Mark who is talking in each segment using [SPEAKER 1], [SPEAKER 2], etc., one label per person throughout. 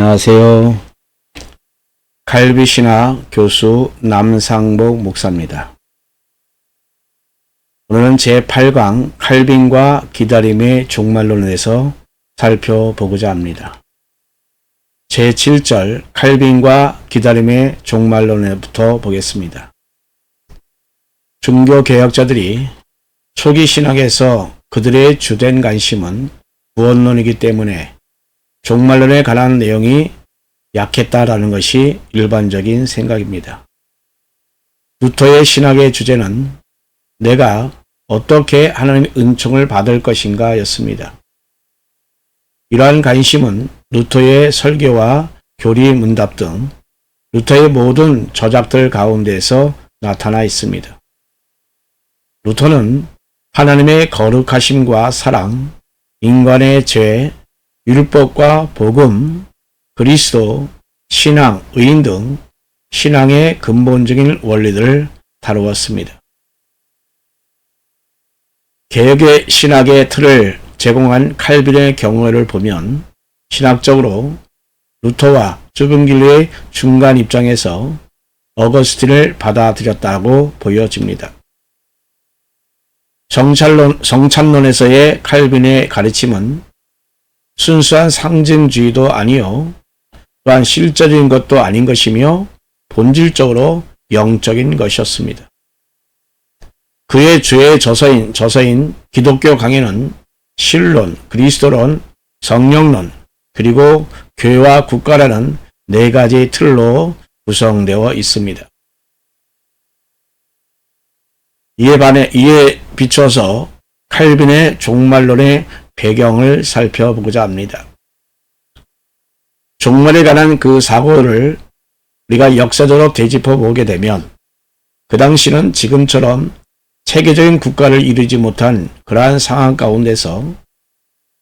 [SPEAKER 1] 안녕하세요. 칼빈신학 교수 남상복 목사입니다. 오늘은 제8강 칼빈과 기다림의 종말론에 대해서 살펴보고자 합니다. 제7절 칼빈과 기다림의 종말론에부터 보겠습니다. 종교개혁자들이 초기 신학에서 그들의 주된 관심은 구원론이기 때문에 종말론에 관한 내용이 약했다라는 것이 일반적인 생각입니다. 루터의 신학의 주제는 내가 어떻게 하나님의 은총을 받을 것인가 였습니다. 이러한 관심은 루터의 설교와 교리 문답 등 루터의 모든 저작들 가운데에서 나타나 있습니다. 루터는 하나님의 거룩하심과 사랑, 인간의 죄, 율법과 복음, 그리스도, 신앙, 의인 등 신앙의 근본적인 원리들을 다루었습니다. 개혁의 신학의 틀을 제공한 칼빈의 경우를 보면 신학적으로 루터와 쭈븐길리의 중간 입장에서 어거스틴을 받아들였다고 보여집니다. 성찬론에서의 칼빈의 가르침은 순수한 상징주의도 아니요 또한 실제적인 것도 아닌 것이며 본질적으로 영적인 것이었습니다. 그의 주의 저서인 기독교 강해는 신론, 그리스도론, 성령론, 그리고 교회와 국가라는 네 가지 틀로 구성되어 있습니다. 이에 비춰서 칼빈의 종말론의 배경을 살펴보고자 합니다. 종말에 관한 그 사고를 우리가 역사적으로 되짚어 보게 되면 그 당시는 지금처럼 체계적인 국가를 이루지 못한 그러한 상황 가운데서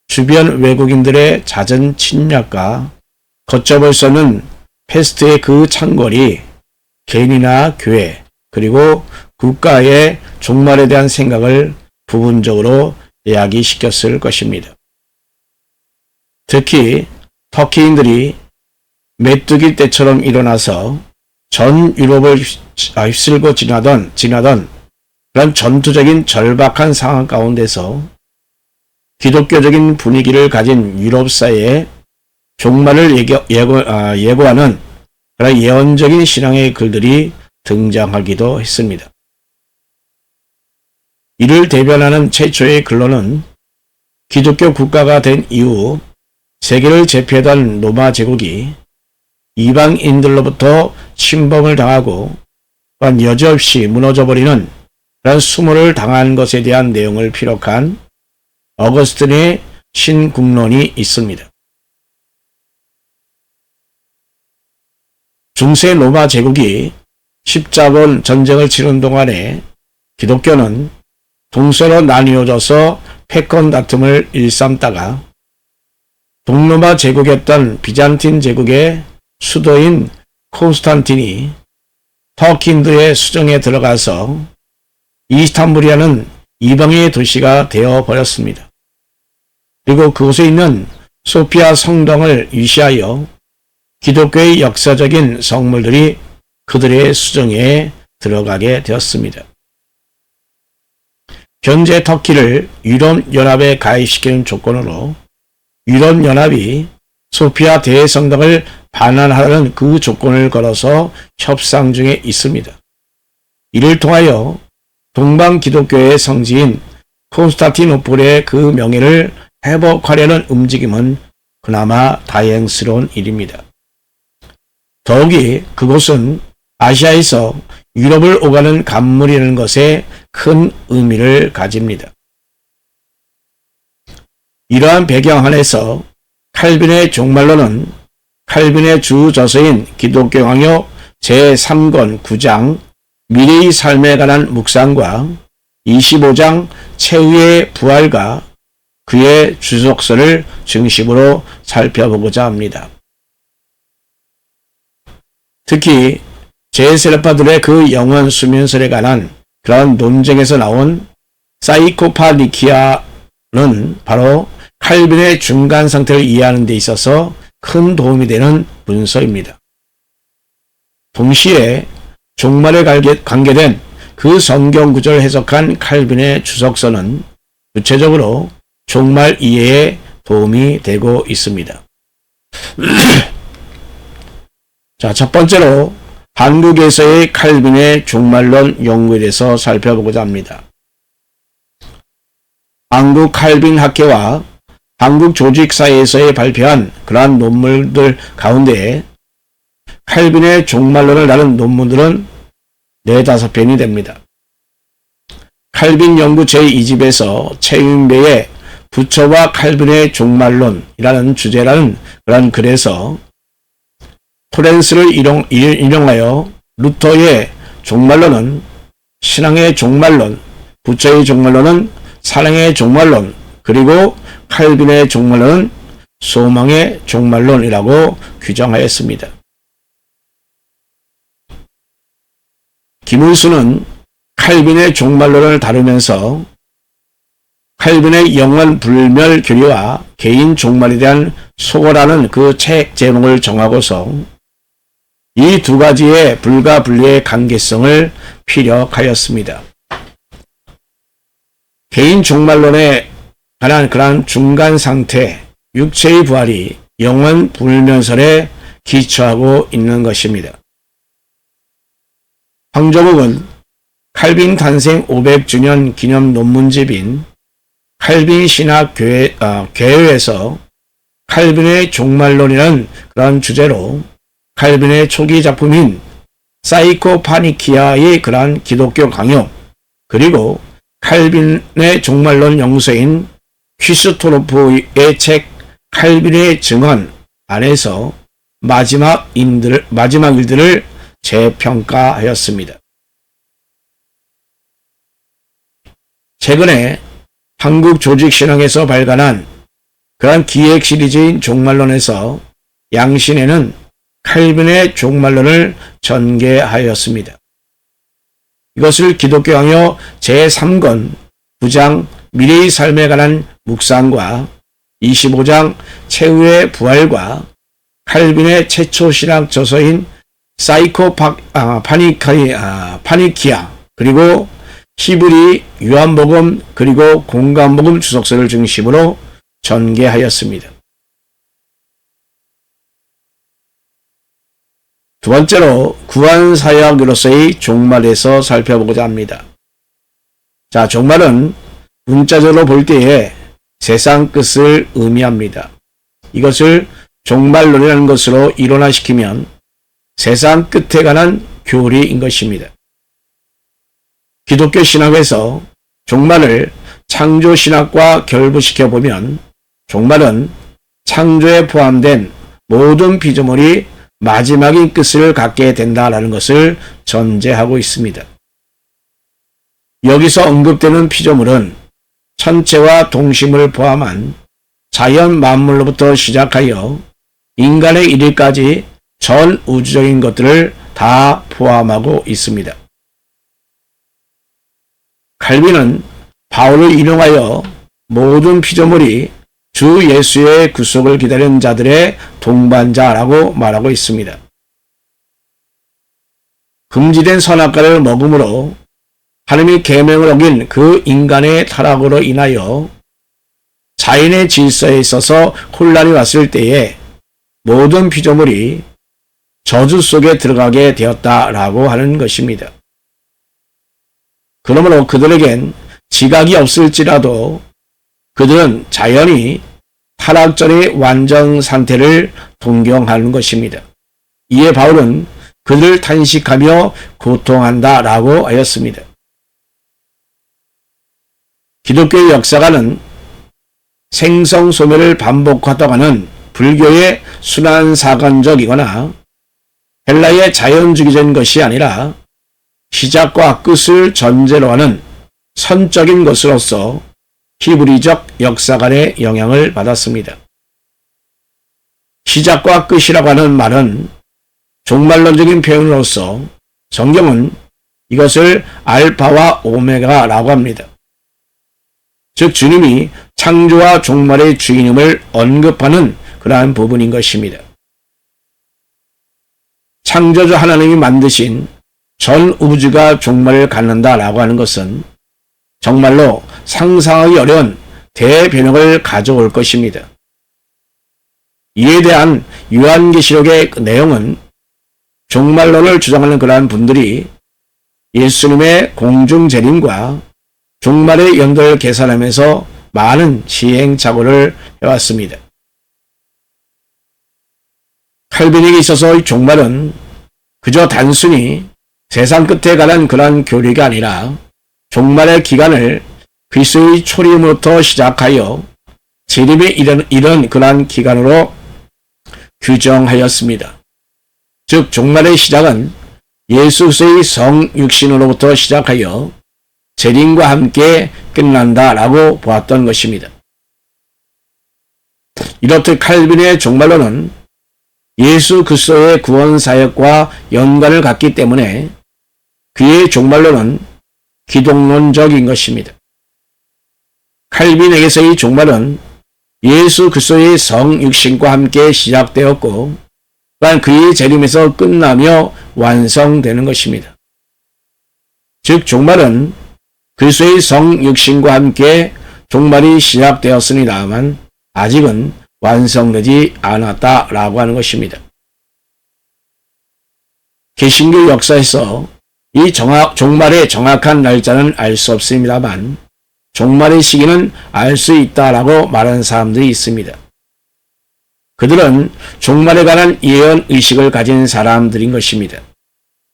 [SPEAKER 1] 주변 외국인들의 잦은 침략과 걷잡을 수 없는 패스트의 그 창궐이 개인이나 교회 그리고 국가의 종말에 대한 생각을 부분적으로 야기시켰을 것입니다. 특히 터키인들이 메뚜기 떼처럼 일어나서 전 유럽을 휩쓸고 지나던 그런 전투적인 절박한 상황 가운데서 기독교적인 분위기를 가진 유럽 사회에 종말을 예고하는 그런 예언적인 신앙의 글들이 등장하기도 했습니다. 이를 대변하는 최초의 글로는 기독교 국가가 된 이후 세계를 제패하던 로마 제국이 이방인들로부터 침범을 당하고 또한 여지없이 무너져버리는 그런 수모를 당한 것에 대한 내용을 피력한 어거스틴의 신국론이 있습니다. 중세 로마 제국이 십자군 전쟁을 치른 동안에 기독교는 동서로 나뉘어져서 패권 다툼을 일삼다가 동로마 제국이었던 비잔틴 제국의 수도인 콘스탄틴이 터키인들의 수정에 들어가서 이스탄불이라는 이방의 도시가 되어버렸습니다. 그리고 그곳에 있는 소피아 성당을 위시하여 기독교의 역사적인 성물들이 그들의 수정에 들어가게 되었습니다. 현재 터키를 유럽연합에 가입시키는 조건으로 유럽연합이 소피아 대성당을 반환하라는 그 조건을 걸어서 협상 중에 있습니다. 이를 통하여 동방 기독교의 성지인 콘스탄티노플의 그 명예를 회복하려는 움직임은 그나마 다행스러운 일입니다. 더욱이 그곳은 아시아에서 유럽을 오가는 간물이라는 것에 큰 의미를 가집니다. 이러한 배경 안에서 칼빈의 종말론은 칼빈의 주 저서인 기독교 강요 제3권 9장 미래의 삶에 관한 묵상과 25장 최후의 부활과 그의 주석서를 중심으로 살펴보고자 합니다. 특히 제세르파들의 그 영원 수면설에 관한 그런 논쟁에서 나온 사이코파니키아는 바로 칼빈의 중간 상태를 이해하는 데 있어서 큰 도움이 되는 문서입니다. 동시에 종말에 관계된 그 성경 구절을 해석한 칼빈의 주석서는 구체적으로 종말 이해에 도움이 되고 있습니다. 자, 첫 번째로 한국에서의 칼빈의 종말론 연구에 대해서 살펴보고자 합니다. 한국 칼빈 학회와 한국 조직사회에서의 발표한 그러한 논문들 가운데 칼빈의 종말론을 다룬 논문들은 4-5편이 됩니다. 칼빈 연구 제2집에서 최윤배의 부처와 칼빈의 종말론이라는 주제라는 그런 글에서 토렌스를 인용하여 루터의 종말론은 신앙의 종말론, 부처의 종말론은 사랑의 종말론, 그리고 칼빈의 종말론은 소망의 종말론이라고 규정하였습니다. 김은수는 칼빈의 종말론을 다루면서 칼빈의 영원 불멸 교리와 개인 종말에 대한 소거라는 그 책 제목을 정하고서 이 두 가지의 불가 분리의 관계성을 피력하였습니다. 개인 종말론에 관한 그러한 중간 상태, 육체의 부활이 영원 불면설에 기초하고 있는 것입니다. 황조국은 칼빈 탄생 500주년 기념 논문집인 칼빈 신학 개요에서 칼빈의 종말론이라는 그런 주제로 칼빈의 초기 작품인 사이코파니키아의 그러한 기독교 강요, 그리고 칼빈의 종말론 영서인 퀴스토로프의 책 칼빈의 증언 안에서 마지막 일들을 재평가하였습니다. 최근에 한국 조직신학에서 발간한 그러한 기획 시리즈인 종말론에서 양신에는 칼빈의 종말론을 전개하였습니다. 이것을 기독교 강요 제3권 9장 미래의 삶에 관한 묵상과 25장 최후의 부활과 칼빈의 최초 신학 저서인 파니키아 그리고 히브리 요한복음 그리고 공관복음 주석서를 중심으로 전개하였습니다. 두 번째로 구원사역으로서의 종말에서 살펴보고자 합니다. 자, 종말은 문자적으로 볼 때에 세상 끝을 의미합니다. 이것을 종말론이라는 것으로 이론화시키면 세상 끝에 관한 교리인 것입니다. 기독교 신학에서 종말을 창조 신학과 결부시켜 보면 종말은 창조에 포함된 모든 피조물이 마지막인 끝을 갖게 된다라는 것을 전제하고 있습니다. 여기서 언급되는 피조물은 천체와 동심을 포함한 자연 만물로부터 시작하여 인간의 이르기까지 전 우주적인 것들을 다 포함하고 있습니다. 칼빈은 바울을 인용하여 모든 피조물이 주 예수의 구속을 기다리는 자들의 동반자라고 말하고 있습니다. 금지된 선악과를 먹음으로 하나님의 계명을 어긴 그 인간의 타락으로 인하여 자연의 질서에 있어서 혼란이 왔을 때에 모든 피조물이 저주 속에 들어가게 되었다라고 하는 것입니다. 그러므로 그들에겐 지각이 없을지라도 그들은 자연히 타락 전의 완전 상태를 동경하는 것입니다. 이에 바울은 그들을 탄식하며 고통한다라고 하였습니다. 기독교의 역사가는 생성소멸을 반복하다고 하는 불교의 순환사관적이거나 헬라의 자연주의적인 것이 아니라 시작과 끝을 전제로 하는 선적인 것으로서 히브리적 역사관의 영향을 받았습니다. 시작과 끝이라고 하는 말은 종말론적인 표현으로서 성경은 이것을 알파와 오메가라고 합니다. 즉 주님이 창조와 종말의 주인임을 언급하는 그러한 부분인 것입니다. 창조주 하나님이 만드신 전 우주가 종말을 갖는다라고 하는 것은 정말로 상상하기 어려운 대변혁을 가져올 것입니다. 이에 대한 요한계시록의 내용은 종말론을 주장하는 그러한 분들이 예수님의 공중재림과 종말의 연도를 계산하면서 많은 시행착오를 해왔습니다. 칼빈에게 있어서 이 종말은 그저 단순히 세상 끝에 관한 그러한 교리가 아니라 종말의 기간을 그리스도의 초림으로부터 시작하여 재림에 이른 그러한 기간으로 규정하였습니다. 즉 종말의 시작은 예수 그리스도의 성육신으로부터 시작하여 재림과 함께 끝난다라고 보았던 것입니다. 이렇듯 칼빈의 종말론은 예수 그리스도의 구원 사역과 연관을 갖기 때문에 그의 종말론은 기독론적인 것입니다. 칼빈에게서의 종말은 예수 그리스도의 성육신과 함께 시작되었고 또한 그의 재림에서 끝나며 완성되는 것입니다. 즉 종말은 그리스도의 성육신과 함께 종말이 시작되었으니다만 아직은 완성되지 않았다라고 하는 것입니다. 개신교 역사에서 이 종말의 정확한 날짜는 알 수 없습니다만 종말의 시기는 알 수 있다라고 말하는 사람들이 있습니다. 그들은 종말에 관한 예언 의식을 가진 사람들인 것입니다.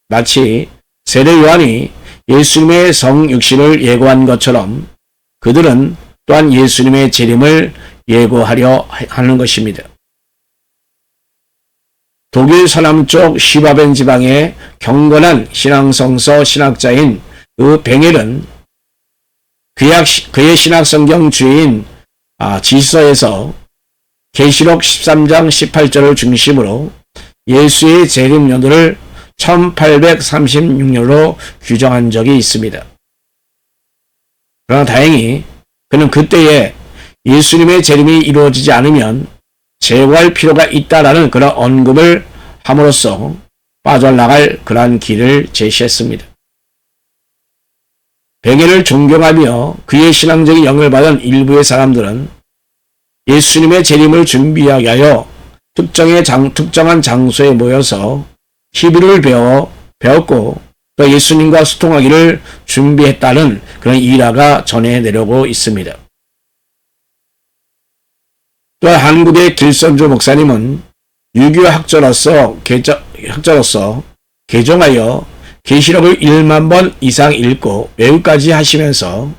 [SPEAKER 1] 마치 세례 요한이 예수님의 성육신을 예고한 것처럼 그들은 또한 예수님의 재림을 예고하려 하는 것입니다. 독일 서남쪽 슈바벤 지방의 경건한 신앙성서 신학자인 그 뱅헬은 그의 신학성경 주인 지서에서 계시록 13장 18절을 중심으로 예수의 재림 연도를 1836년으로 규정한 적이 있습니다. 그러나 다행히 그는 그때에 예수님의 재림이 이루어지지 않으면 제거할 필요가 있다라는 그런 언급을 함으로써 빠져나갈 그러한 길을 제시했습니다. 뱅헬을 존경하며 그의 신앙적인 영을 받은 일부의 사람들은 예수님의 재림을 준비하기 위하여 특정한 장소에 모여서 히브리를 배웠고 또 예수님과 소통하기를 준비했다는 그런 일화가 전해 내려오고 있습니다. 또한 한국의 길선주 목사님은 유교 학자로서 개종하여 계시록을 1만 번 이상 읽고 외우까지 하시면서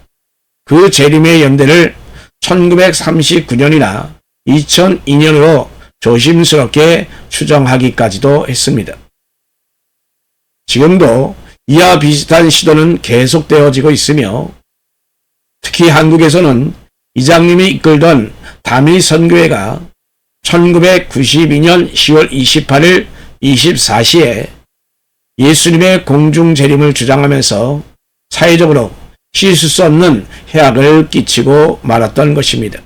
[SPEAKER 1] 그 재림의 연대를 1939년이나 2002년으로 조심스럽게 추정하기까지도 했습니다. 지금도 이와 비슷한 시도는 계속되어지고 있으며 특히 한국에서는 이장님이 이끌던 다미 선교회가 1992년 10월 28일 24시에 예수님의 공중 재림을 주장하면서 사회적으로 씻을 수 없는 해악을 끼치고 말았던 것입니다.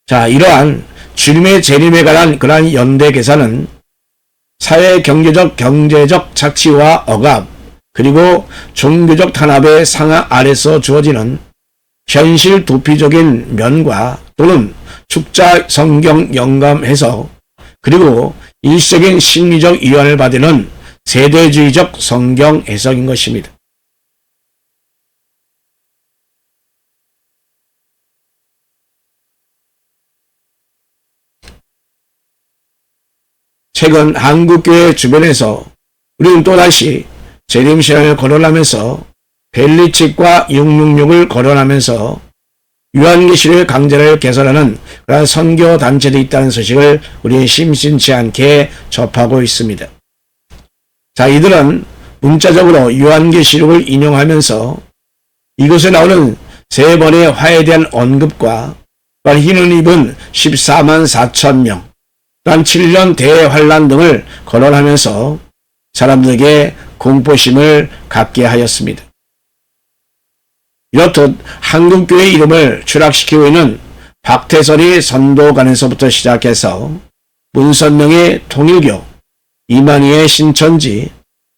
[SPEAKER 1] 자, 이러한 주님의 재림에 관한 그러한 연대 계산은 사회 경제적 착취와 억압 그리고 종교적 탄압의 상하 아래서 주어지는 현실 도피적인 면과 또는 축자 성경 영감 해석 그리고 일시적인 심리적 이완을 받는 세대주의적 성경 해석인 것입니다. 최근 한국교회 주변에서 우리는 또다시 재림신앙을 거론하면서 벨리칙과 666을 거론하면서 요한계시록의 강제를 개설하는 그런 선교단체도 있다는 소식을 우리는 심심치 않게 접하고 있습니다. 자, 이들은 문자적으로 요한계시록을 인용하면서 이곳에 나오는 3번의 화에 대한 언급과 또한 흰옷 입은 14만 4천 명, 또한 7년 대환란 등을 거론하면서 사람들에게 공포심을 갖게 하였습니다. 이렇듯 한국교회 이름을 추락시키고 있는 박태선이 선도관에서부터 시작해서 문선명의 통일교, 이만희의 신천지,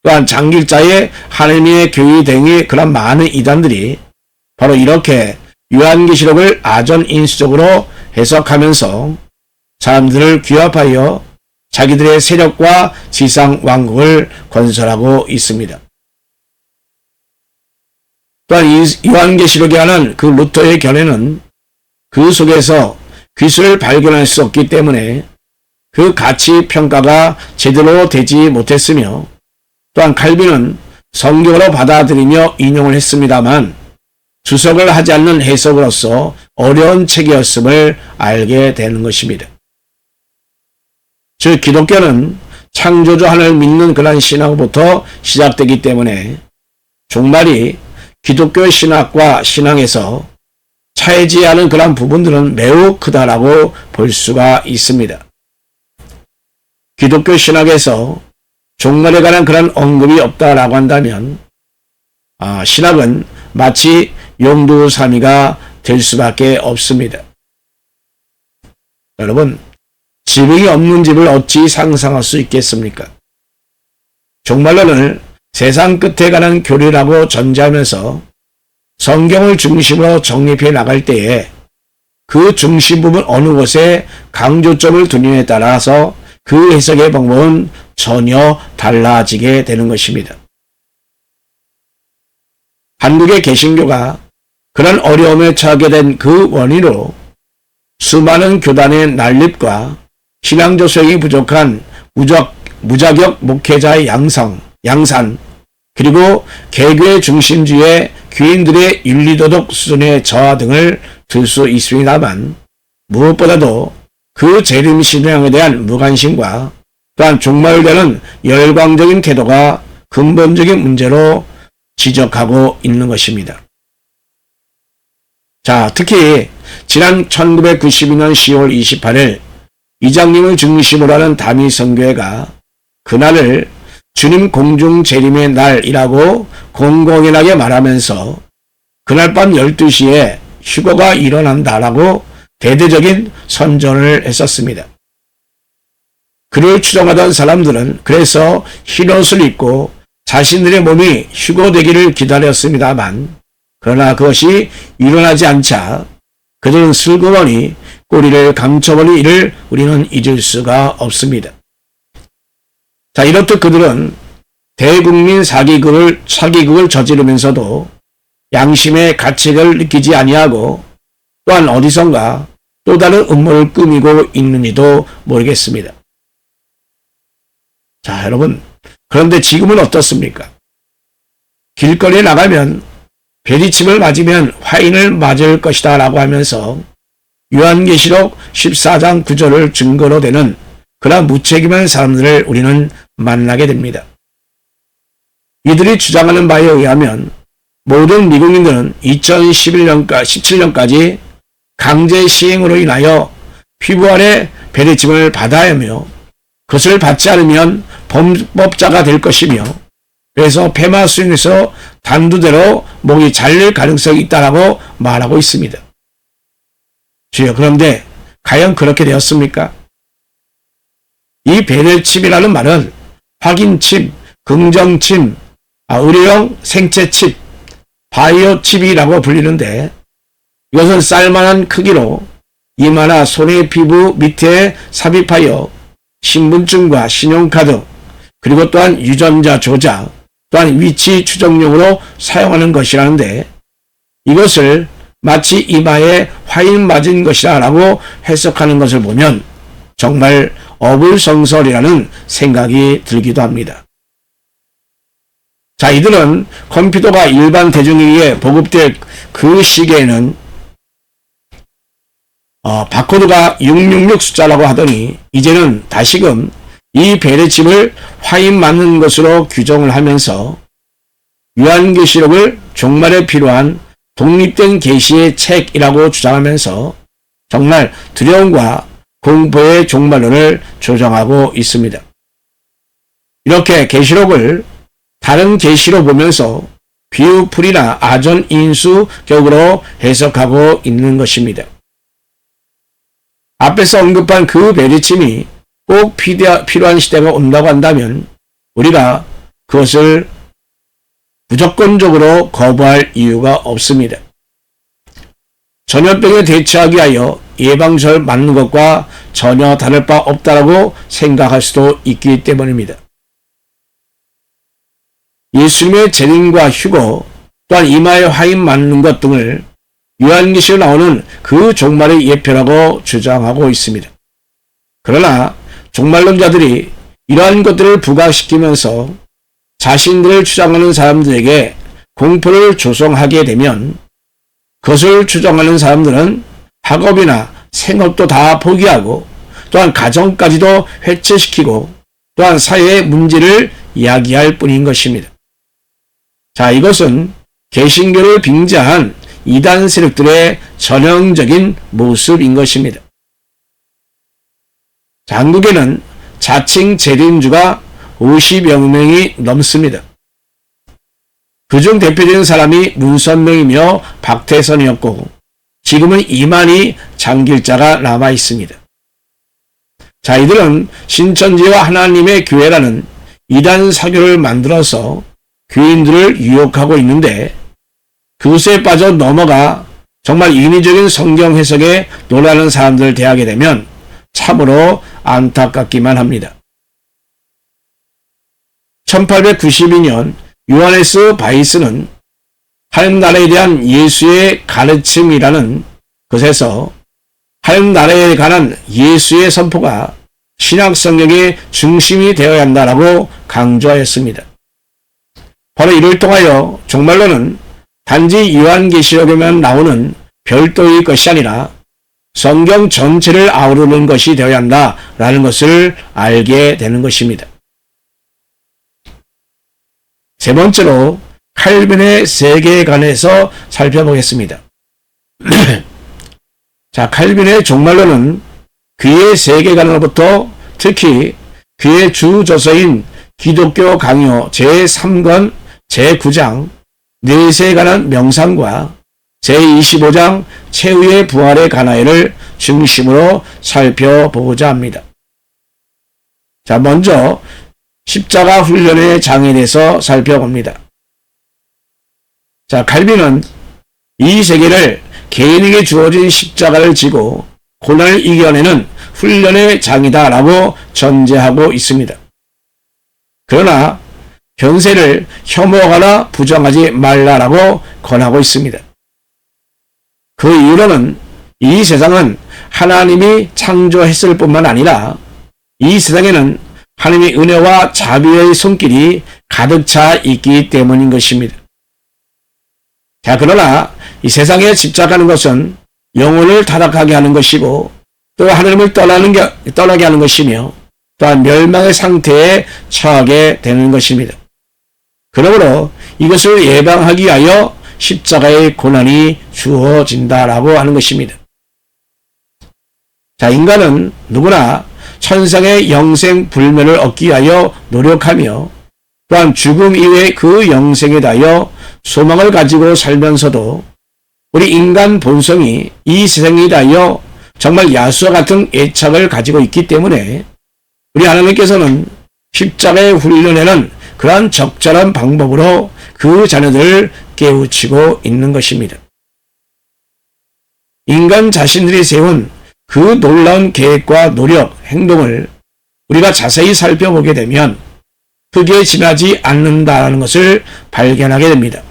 [SPEAKER 1] 또한 장길자의 하느님의 교회 등의 그런 많은 이단들이 바로 이렇게 요한계시록을 아전인수적으로 해석하면서 사람들을 규합하여 자기들의 세력과 지상 왕국을 건설하고 있습니다. 또한 이 요한계시록에 관한 그 루터의 견해는 그 속에서 귀수를 발견할 수 없기 때문에 그 가치 평가가 제대로 되지 못했으며, 또한 칼빈은 성경으로 받아들이며 인용을 했습니다만 주석을 하지 않는 해석으로서 어려운 책이었음을 알게 되는 것입니다. 즉 기독교는 창조주 하나님을 믿는 그런 신앙부터 시작되기 때문에 종말이 기독교 신학과 신앙에서 차이지 않은 그런 부분들은 매우 크다라고 볼 수가 있습니다. 기독교 신학에서 종말에 관한 그런 언급이 없다라고 한다면 신학은 마치 용두사미가 될 수밖에 없습니다. 여러분, 지붕이 없는 집을 어찌 상상할 수 있겠습니까? 종말론을 세상 끝에 관한 교리라고 전제하면서 성경을 중심으로 정립해 나갈 때에 그 중심 부분 어느 곳에 강조점을 두느냐에 따라서 그 해석의 방법은 전혀 달라지게 되는 것입니다. 한국의 개신교가 그런 어려움에 처하게 된 그 원인으로 수많은 교단의 난립과 신앙적 소양이 부족한 무자격 목회자의 양산, 그리고 개교의 중심주의 귀인들의 윤리도덕 수준의 저하 등을 들 수 있습니다만, 무엇보다도 그 재림신앙에 대한 무관심과 또한 종말에 대한 열광적인 태도가 근본적인 문제로 지적하고 있는 것입니다. 자, 특히 지난 1992년 10월 28일 이장님을 중심으로 하는 다미선교회가 그날을 주님 공중 재림의 날이라고 공공연하게 말하면서 그날 밤 12시에 휴거가 일어난다라고 대대적인 선전을 했었습니다. 그를 추종하던 사람들은 그래서 흰옷을 입고 자신들의 몸이 휴거되기를 기다렸습니다만, 그러나 그것이 일어나지 않자 그들은 슬그머니 꼬리를 감춰버린 일을 우리는 잊을 수가 없습니다. 자, 이렇듯 그들은 대국민 사기극을 저지르면서도 양심의 가책을 느끼지 아니하고 또한 어디선가 또 다른 음모를 꾸미고 있는지도 모르겠습니다. 자, 여러분, 그런데 지금은 어떻습니까? 길거리에 나가면 베리칩을 맞으면 화인을 맞을 것이다 라고 하면서 요한계시록 14장 9절을 증거로 되는 그러한 무책임한 사람들을 우리는 만나게 됩니다. 이들이 주장하는 바에 의하면 모든 미국인들은 2017년까지 강제 시행으로 인하여 피부 아래 베리칩을 받아야 하며 그것을 받지 않으면 범법자가 될 것이며, 그래서 폐마 수용에서 단두대로 목이 잘릴 가능성이 있다라고 말하고 있습니다. 주여, 그런데 과연 그렇게 되었습니까? 이 베리칩이라는 말은 확인칩, 긍정칩, 의료용 생체칩, 바이오칩이라고 불리는데, 이것은 쌀만한 크기로 이마나 손의 피부 밑에 삽입하여 신분증과 신용카드, 그리고 또한 유전자 조작, 또한 위치 추정용으로 사용하는 것이라는데, 이것을 마치 이마에 화인 맞은 것이라고 해석하는 것을 보면 정말 어불성설이라는 생각이 들기도 합니다. 자, 이들은 컴퓨터가 일반 대중에 의해 보급될 그 시기에는 바코드가 666 숫자라고 하더니 이제는 다시금 이 베리칩을 화인 맞는 것으로 규정을 하면서 요한계시록을 종말에 필요한 독립된 계시의 책이라고 주장하면서 정말 두려움과 공포의 종말론을 조정하고 있습니다. 이렇게 계시록을 다른 계시로 보면서 비유풀이나 아전인수 격으로 해석하고 있는 것입니다. 앞에서 언급한 그 베리침이 꼭 필요한 시대가 온다고 한다면 우리가 그것을 무조건적으로 거부할 이유가 없습니다. 전염병에 대처하기 위하여 예방주사를 맞는 것과 전혀 다를 바 없다라고 생각할 수도 있기 때문입니다. 예수님의 재림과 휴거, 또한 이마에 화인 맞는 것 등을 요한계시에 나오는 그 종말의 예표라고 주장하고 있습니다. 그러나 종말론자들이 이러한 것들을 부각시키면서 자신들을 주장하는 사람들에게 공포를 조성하게 되면 그것을 주장하는 사람들은 학업이나 생업도 다 포기하고 또한 가정까지도 해체시키고 또한 사회의 문제를 이야기할 뿐인 것입니다. 자, 이것은 개신교를 빙자한 이단 세력들의 전형적인 모습인 것입니다. 자, 한국에는 자칭 재림주가 50여 명이 넘습니다. 그중 대표적인 사람이 문선명이며 박태선이었고 지금은 이만희 장길자가 남아 있습니다. 자, 이들은 신천지와 하나님의 교회라는 이단 사교를 만들어서 교인들을 유혹하고 있는데 그것에 빠져 넘어가 정말 인위적인 성경 해석에 놀라는 사람들을 대하게 되면 참으로 안타깝기만 합니다. 1892년 요하네스 바이스는 하나님 나라에 대한 예수의 가르침이라는 것에서 하나님 나라에 관한 예수의 선포가 신약 성경의 중심이 되어야 한다라고 강조하였습니다. 바로 이를 통하여 종말론은 단지 요한계시록에만 나오는 별도의 것이 아니라 성경 전체를 아우르는 것이 되어야 한다라는 것을 알게 되는 것입니다. 세 번째로 칼빈의 세계관에서 살펴보겠습니다. 자, 칼빈의 종말론은 그의 세계관으로부터 특히 그의 주저서인 기독교 강요 제3권 제9장 뇌세에 관한 명상과 제25장 최후의 부활의 가나이를 중심으로 살펴보고자 합니다. 자, 먼저 십자가 훈련의 장에 대해서 살펴봅니다. 자, 칼빈은 이 세계를 개인에게 주어진 십자가를 지고 고난을 이겨내는 훈련의 장이다라고 전제하고 있습니다. 그러나 현세를 혐오하거나 부정하지 말라라고 권하고 있습니다. 그 이유로는 이 세상은 하나님이 창조했을 뿐만 아니라 이 세상에는 하나님의 은혜와 자비의 손길이 가득 차 있기 때문인 것입니다. 자, 그러나 이 세상에 집착하는 것은 영혼을 타락하게 하는 것이고 또 하나님을 떠나게 하는 것이며 또한 멸망의 상태에 처하게 되는 것입니다. 그러므로 이것을 예방하기 위하여 십자가의 고난이 주어진다라고 하는 것입니다. 자, 인간은 누구나 천상의 영생 불멸을 얻기 위하여 노력하며 또한 죽음 이후의 그 영생에 대하여 소망을 가지고 살면서도 우리 인간 본성이 이 세상에 대하여 정말 야수와 같은 애착을 가지고 있기 때문에 우리 하나님께서는 십자가의 훈련에는 그러한 적절한 방법으로 그 자녀들을 깨우치고 있는 것입니다. 인간 자신들이 세운 그 놀라운 계획과 노력, 행동을 우리가 자세히 살펴보게 되면 흙에 지나지 않는다는 것을 발견하게 됩니다.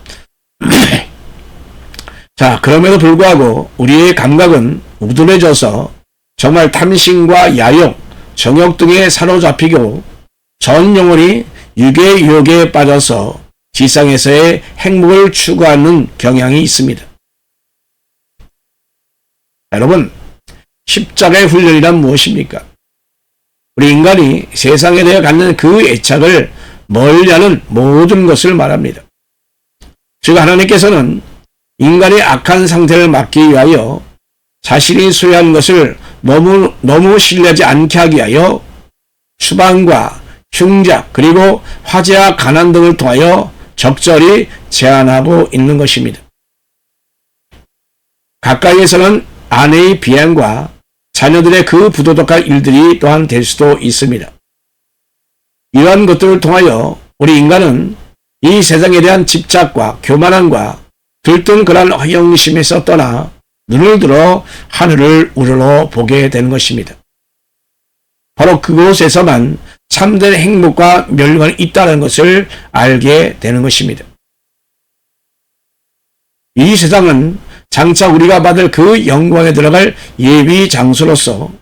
[SPEAKER 1] 자, 그럼에도 불구하고 우리의 감각은 우둔해져서 정말 탐심과 야욕, 정욕 등에 사로잡히고 전 영혼이 육의 유혹에 빠져서 지상에서의 행복을 추구하는 경향이 있습니다. 여러분, 십자가의 훈련이란 무엇입니까? 우리 인간이 세상에 대해 갖는 그 애착을 멀리하는 모든 것을 말합니다. 즉 하나님께서는 인간의 악한 상태를 막기 위하여 자신이 소유한 것을 너무 신뢰하지 않게 하기 위하여 추방과 흉작 그리고 화재와 가난 등을 통하여 적절히 제한하고 있는 것입니다. 가까이에서는 아내의 비행과 자녀들의 그 부도덕할 일들이 또한 될 수도 있습니다. 이러한 것들을 통하여 우리 인간은 이 세상에 대한 집착과 교만함과 들뜬 그러한 허영심에서 떠나 눈을 들어 하늘을 우러러 보게 되는 것입니다. 바로 그곳에서만 참된 행복과 멸관이 있다는 것을 알게 되는 것입니다. 이 세상은 장차 우리가 받을 그 영광에 들어갈 예비 장소로서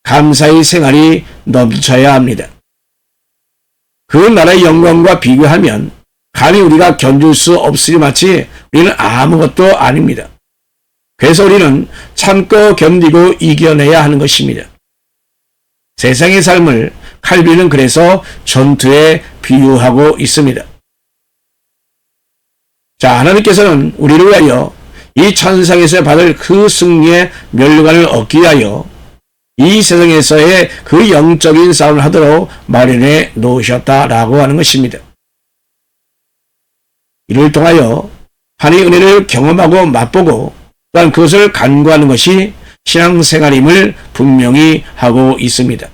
[SPEAKER 1] 감사의 생활이 넘쳐야 합니다. 그 나라의 영광과 비교하면 감히 우리가 견줄 수 없으니 마치 우리는 아무것도 아닙니다. 그래서 우리는 참고 견디고 이겨내야 하는 것입니다. 세상의 삶을 칼빈은 그래서 전투에 비유하고 있습니다. 자, 하나님께서는 우리를 위하여 이 천상에서 받을 그 승리의 멸관을 얻기 위하여 이 세상에서의 그 영적인 싸움을 하도록 마련해 놓으셨다라고 하는 것입니다. 이를 통하여 하나님의 은혜를 경험하고 맛보고 또한 그것을 간구하는 것이 신앙생활임을 분명히 하고 있습니다.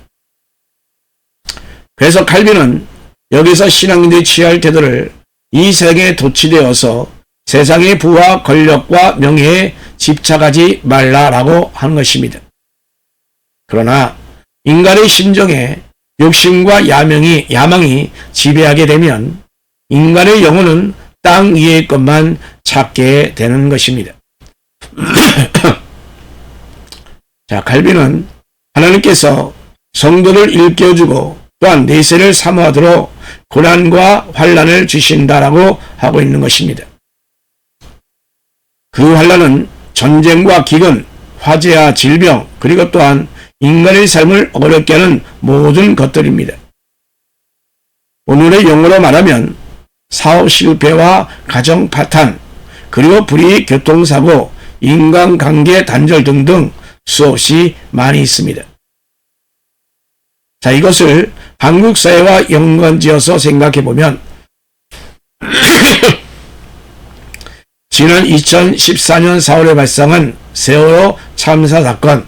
[SPEAKER 1] 그래서 칼빈은 여기서 신앙인들이 취할 태도를 이 세상에 도취되어서 세상의 부와 권력과 명예에 집착하지 말라라고 하는 것입니다. 그러나 인간의 심정에 욕심과 야망이 지배하게 되면 인간의 영혼은 땅 위의 것만 찾게 되는 것입니다. 자, 칼빈은 하나님께서 성도를 일깨워주고 또한 내세를 사모하도록 고난과 환난을 주신다라고 하고 있는 것입니다. 그 환난은 전쟁과 기근, 화재와 질병, 그리고 또한 인간의 삶을 어렵게 하는 모든 것들입니다. 오늘의 용어로 말하면 사업 실패와 가정 파탄, 그리고 불의, 교통사고, 인간관계 단절 등등 수없이 많이 있습니다. 자, 이것을 한국 사회와 연관지어서 생각해보면 지난 2014년 4월에 발생한 세월호 참사 사건,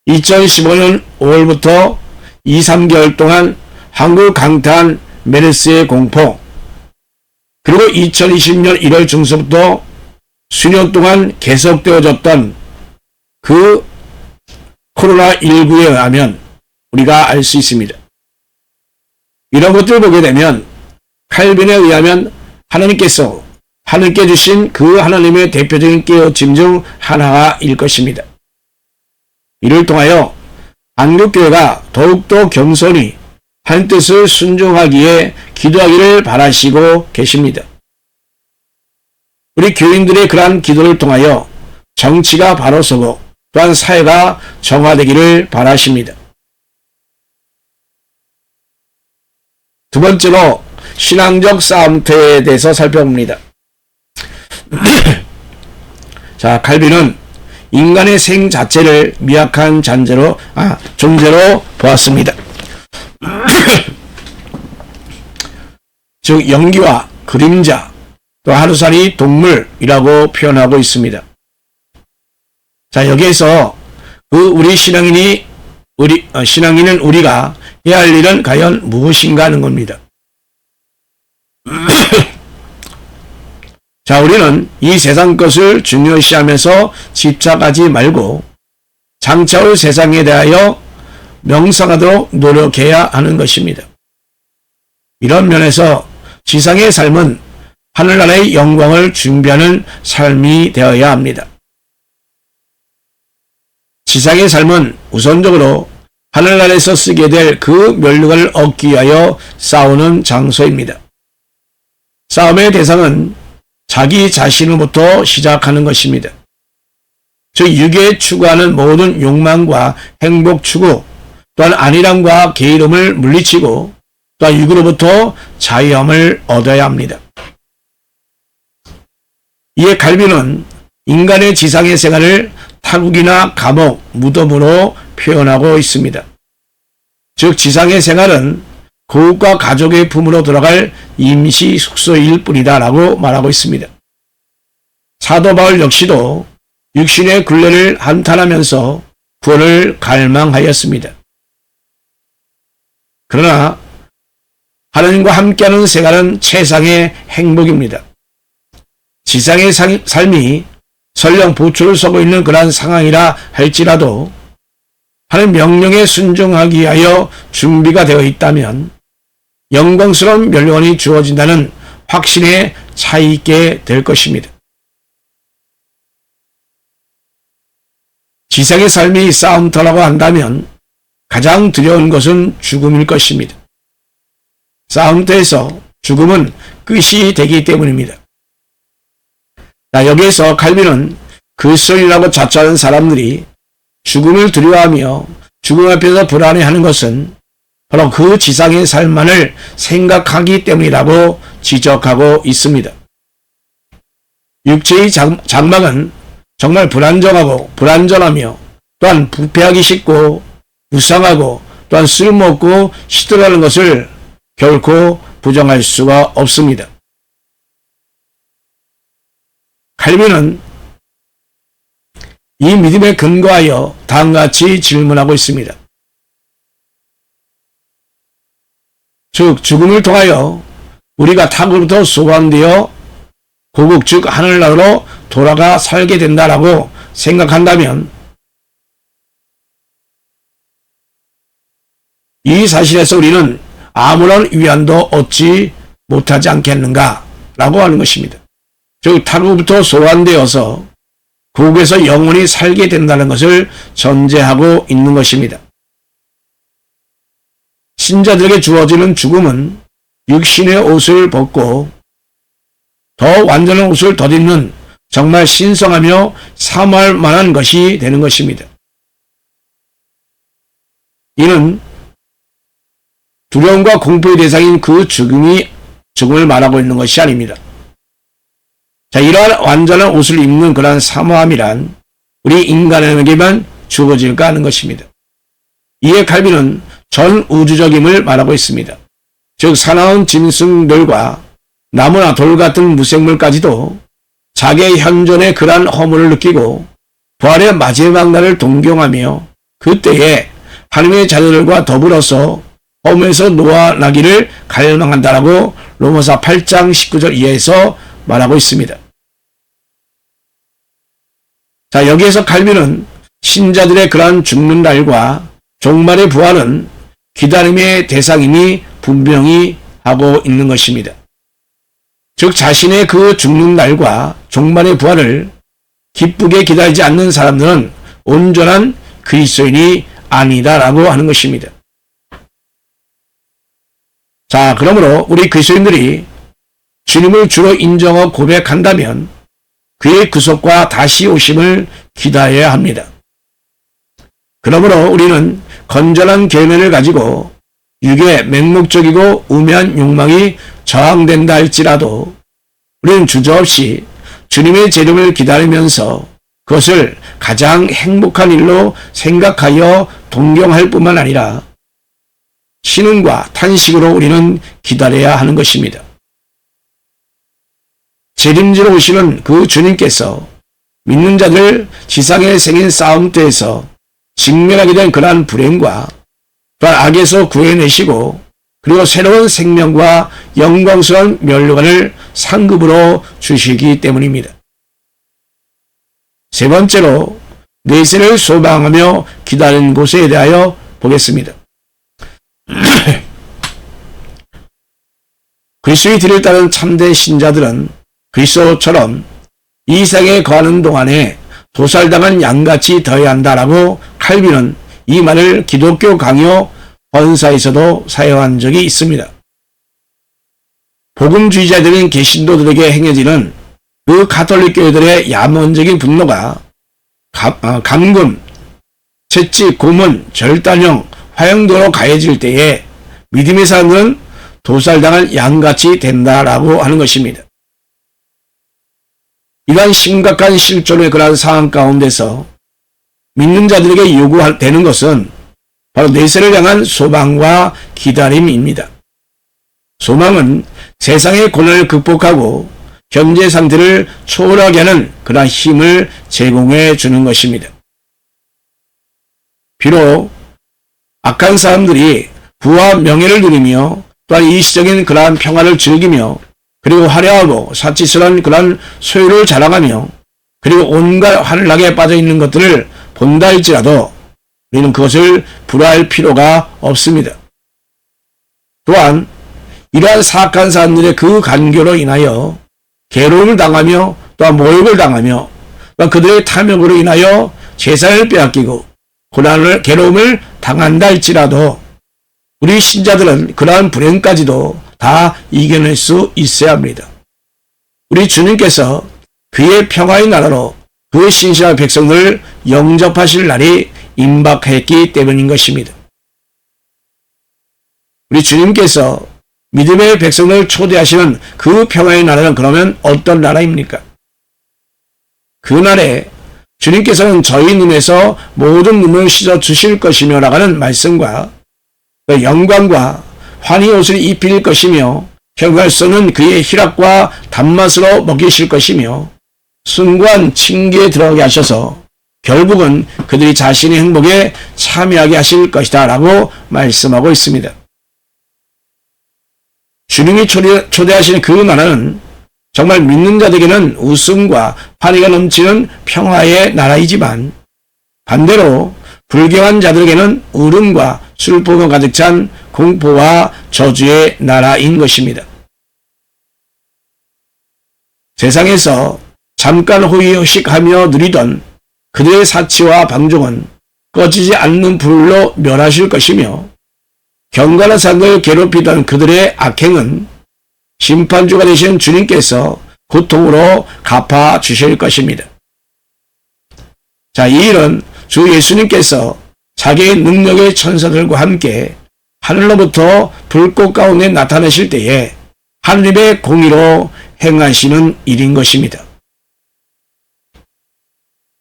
[SPEAKER 1] 2015년 5월부터 2, 3개월 동안 한국 강타한 메르스의 공포, 그리고 2020년 1월 중순부터 수년 동안 계속되어졌던 그 코로나19에 의하면 우리가 알 수 있습니다. 이런 것들을 보게 되면 칼빈에 의하면 하나님께서 하늘께 주신 그 하나님의 대표적인 깨우침 중 하나가 일 것입니다. 이를 통하여 한국교회가 더욱더 겸손히 하나님 뜻을 순종하기에 기도하기를 바라시고 계십니다. 우리 교인들의 그러한 기도를 통하여 정치가 바로 서고 또한 사회가 정화되기를 바라십니다. 두 번째로 신앙적 싸움터에 대해서 살펴봅니다. 자, 칼빈은 인간의 생 자체를 미약한 존재로 보았습니다. 즉 연기와 그림자, 또 하루살이 동물이라고 표현하고 있습니다. 자, 여기에서 우리 신앙인은 우리가 해야 할 일은 과연 무엇인가 하는 겁니다. 자, 우리는 이 세상 것을 중요시하면서 집착하지 말고 장차 올 세상에 대하여 명상하도록 노력해야 하는 것입니다. 이런 면에서 지상의 삶은 하늘나라의 영광을 준비하는 삶이 되어야 합니다. 지상의 삶은 우선적으로 하늘나라에서 쓰게 될 그 멸류관을 얻기 위하여 싸우는 장소입니다. 싸움의 대상은 자기 자신으로부터 시작하는 것입니다. 즉 육에 추구하는 모든 욕망과 행복 추구, 또한 안일함과 게으름을 물리치고 또한 육으로부터 자유함을 얻어야 합니다. 이에 칼빈은 인간의 지상의 생활을 타국이나 감옥, 무덤으로 표현하고 있습니다. 즉 지상의 생활은 고국과 가족의 품으로 들어갈 임시 숙소일 뿐이다 라고 말하고 있습니다. 사도 바울 역시도 육신의 굴레를 한탄하면서 구원을 갈망하였습니다. 그러나 하나님과 함께하는 생활은 최상의 행복입니다. 지상의 삶이 설령 보초를 서고 있는 그러한 상황이라 할지라도 하나님 명령에 순종하기 위하여 준비가 되어 있다면 영광스러운 멸류관이 주어진다는 확신에 차 있게 될 것입니다. 지상의 삶이 싸움터라고 한다면 가장 두려운 것은 죽음일 것입니다. 싸움터에서 죽음은 끝이 되기 때문입니다. 여기에서 칼빈은 그리스도인이라고 자처하는 사람들이 죽음을 두려워하며 죽음 앞에서 불안해하는 것은 바로 그 지상의 삶만을 생각하기 때문이라고 지적하고 있습니다. 육체의 장막은 정말 불안전하며 또한 부패하기 쉽고 무상하고 또한 쓸모없고 시들어가는 것을 결코 부정할 수가 없습니다. 칼빈은 이 믿음에 근거하여 다음같이 질문하고 있습니다. 즉 죽음을 통하여 우리가 탑으로부터 소환되어 고국 즉 하늘나라로 돌아가 살게 된다라고 생각한다면 이 사실에서 우리는 아무런 위안도 얻지 못하지 않겠는가 라고 하는 것입니다. 즉 탑으로부터 소환되어서 고국에서 영원히 살게 된다는 것을 전제하고 있는 것입니다. 신자들에게 주어지는 죽음은 육신의 옷을 벗고 더 완전한 옷을 덧입는 정말 신성하며 사모할 만한 것이 되는 것입니다. 이는 두려움과 공포의 대상인 그 죽음을 말하고 있는 것이 아닙니다. 이러한 완전한 옷을 입는 그러한 사모함이란 우리 인간에게만 주어질까 하는 것입니다. 이에 칼빈은 전 우주적임을 말하고 있습니다. 즉 사나운 짐승들과 나무나 돌 같은 무생물까지도 자기의 현존의 그러한 허물을 느끼고 부활의 마지막 날을 동경하며 그때에 하나님의 자녀들과 더불어서 허물에서 놓아나기를 갈망한다라고 로마서 8장 19절 이하에서 말하고 있습니다. 여기에서 칼빈은 신자들의 그러한 죽는 날과 종말의 부활은 기다림의 대상임이 분명히 하고 있는 것입니다. 즉 자신의 그 죽는 날과 종말의 부활을 기쁘게 기다리지 않는 사람들은 온전한 그리스도인이 아니다라고 하는 것입니다. 그러므로 우리 그리스도인들이 주님을 주로 인정하고 고백한다면 그의 구속과 다시 오심을 기다려야 합니다. 그러므로 우리는 건전한 계명을 가지고 육의 맹목적이고 우매한 욕망이 저항된다 할지라도 우리는 주저없이 주님의 재림을 기다리면서 그것을 가장 행복한 일로 생각하여 동경할 뿐만 아니라 신음과 탄식으로 우리는 기다려야 하는 것입니다. 재림지로 오시는 그 주님께서 믿는 자들 지상에 생긴 싸움터에서 직면하게 된 그러한 불행과 또한 악에서 구해내시고 그리고 새로운 생명과 영광스러운 멸류관을 상급으로 주시기 때문입니다. 세 번째로 내세를 소망하며 기다리는 곳에 대하여 보겠습니다. 그리스도의 뒤를 따른 참된 신자들은 그리스도처럼 이 세상에 거하는 동안에 도살당한 양같이 되어야 한다라고 칼빈은 이 말을 기독교 강요 헌사에서도 사용한 적이 있습니다. 복음주의자들인 개신도들에게 행해지는 그 가톨릭 교회들의 야만적인 분노가 감금, 채찍, 고문, 절단형, 화형도로 가해질 때에 믿음의 사람들은 도살당한 양같이 된다라고 하는 것입니다. 이러한 심각한 실존의 그러한 상황 가운데서 믿는 자들에게 요구되는 것은 바로 내세를 향한 소망과 기다림입니다. 소망은 세상의 고난을 극복하고 현재 상태를 초월하게 하는 그러한 힘을 제공해 주는 것입니다. 비록 악한 사람들이 부와 명예를 누리며 또한 일시적인 그러한 평화를 즐기며 그리고 화려하고 사치스러운 그러한 소유를 자랑하며 그리고 온갖 환락에 빠져 있는 것들을 본다 할지라도 우리는 그것을 불화할 필요가 없습니다. 또한 이러한 사악한 사람들의 그 간교로 인하여 괴로움을 당하며 또한 모욕을 당하며 또한 그들의 탐욕으로 인하여 재산을 빼앗기고 고난을 괴로움을 당한다 할지라도 우리 신자들은 그러한 불행까지도 다 이겨낼 수 있어야 합니다. 우리 주님께서 그의 평화의 나라로 그 신실한 백성들을 영접하실 날이 임박했기 때문인 것입니다. 우리 주님께서 믿음의 백성을 초대하시는 그 평화의 나라는 그러면 어떤 나라입니까? 그 날에 주님께서는 저희 눈에서 모든 눈을 씻어 주실 것이며 라는 말씀과 영광과 환희 옷을 입힐 것이며 평가할 수 없는 그의 희락과 단맛으로 먹이실 것이며 숭고한 징계에 들어가게 하셔서 결국은 그들이 자신의 행복에 참여하게 하실 것이다 라고 말씀하고 있습니다. 주님이 초대하시는 그 나라는 정말 믿는 자들에게는 웃음과 환희가 넘치는 평화의 나라이지만 반대로 불경한 자들에게는 울음과 슬픔과 가득 찬 공포와 저주의 나라인 것입니다. 세상에서 잠깐 호의호식하며 누리던 그들의 사치와 방종은 꺼지지 않는 불로 멸하실 것이며 경건한 사람을 괴롭히던 그들의 악행은 심판주가 되신 주님께서 고통으로 갚아 주실 것입니다. 자, 이 일은 주 예수님께서 자기의 능력의 천사들과 함께 하늘로부터 불꽃 가운데 나타내실 때에 하느님의 공의로 행하시는 일인 것입니다.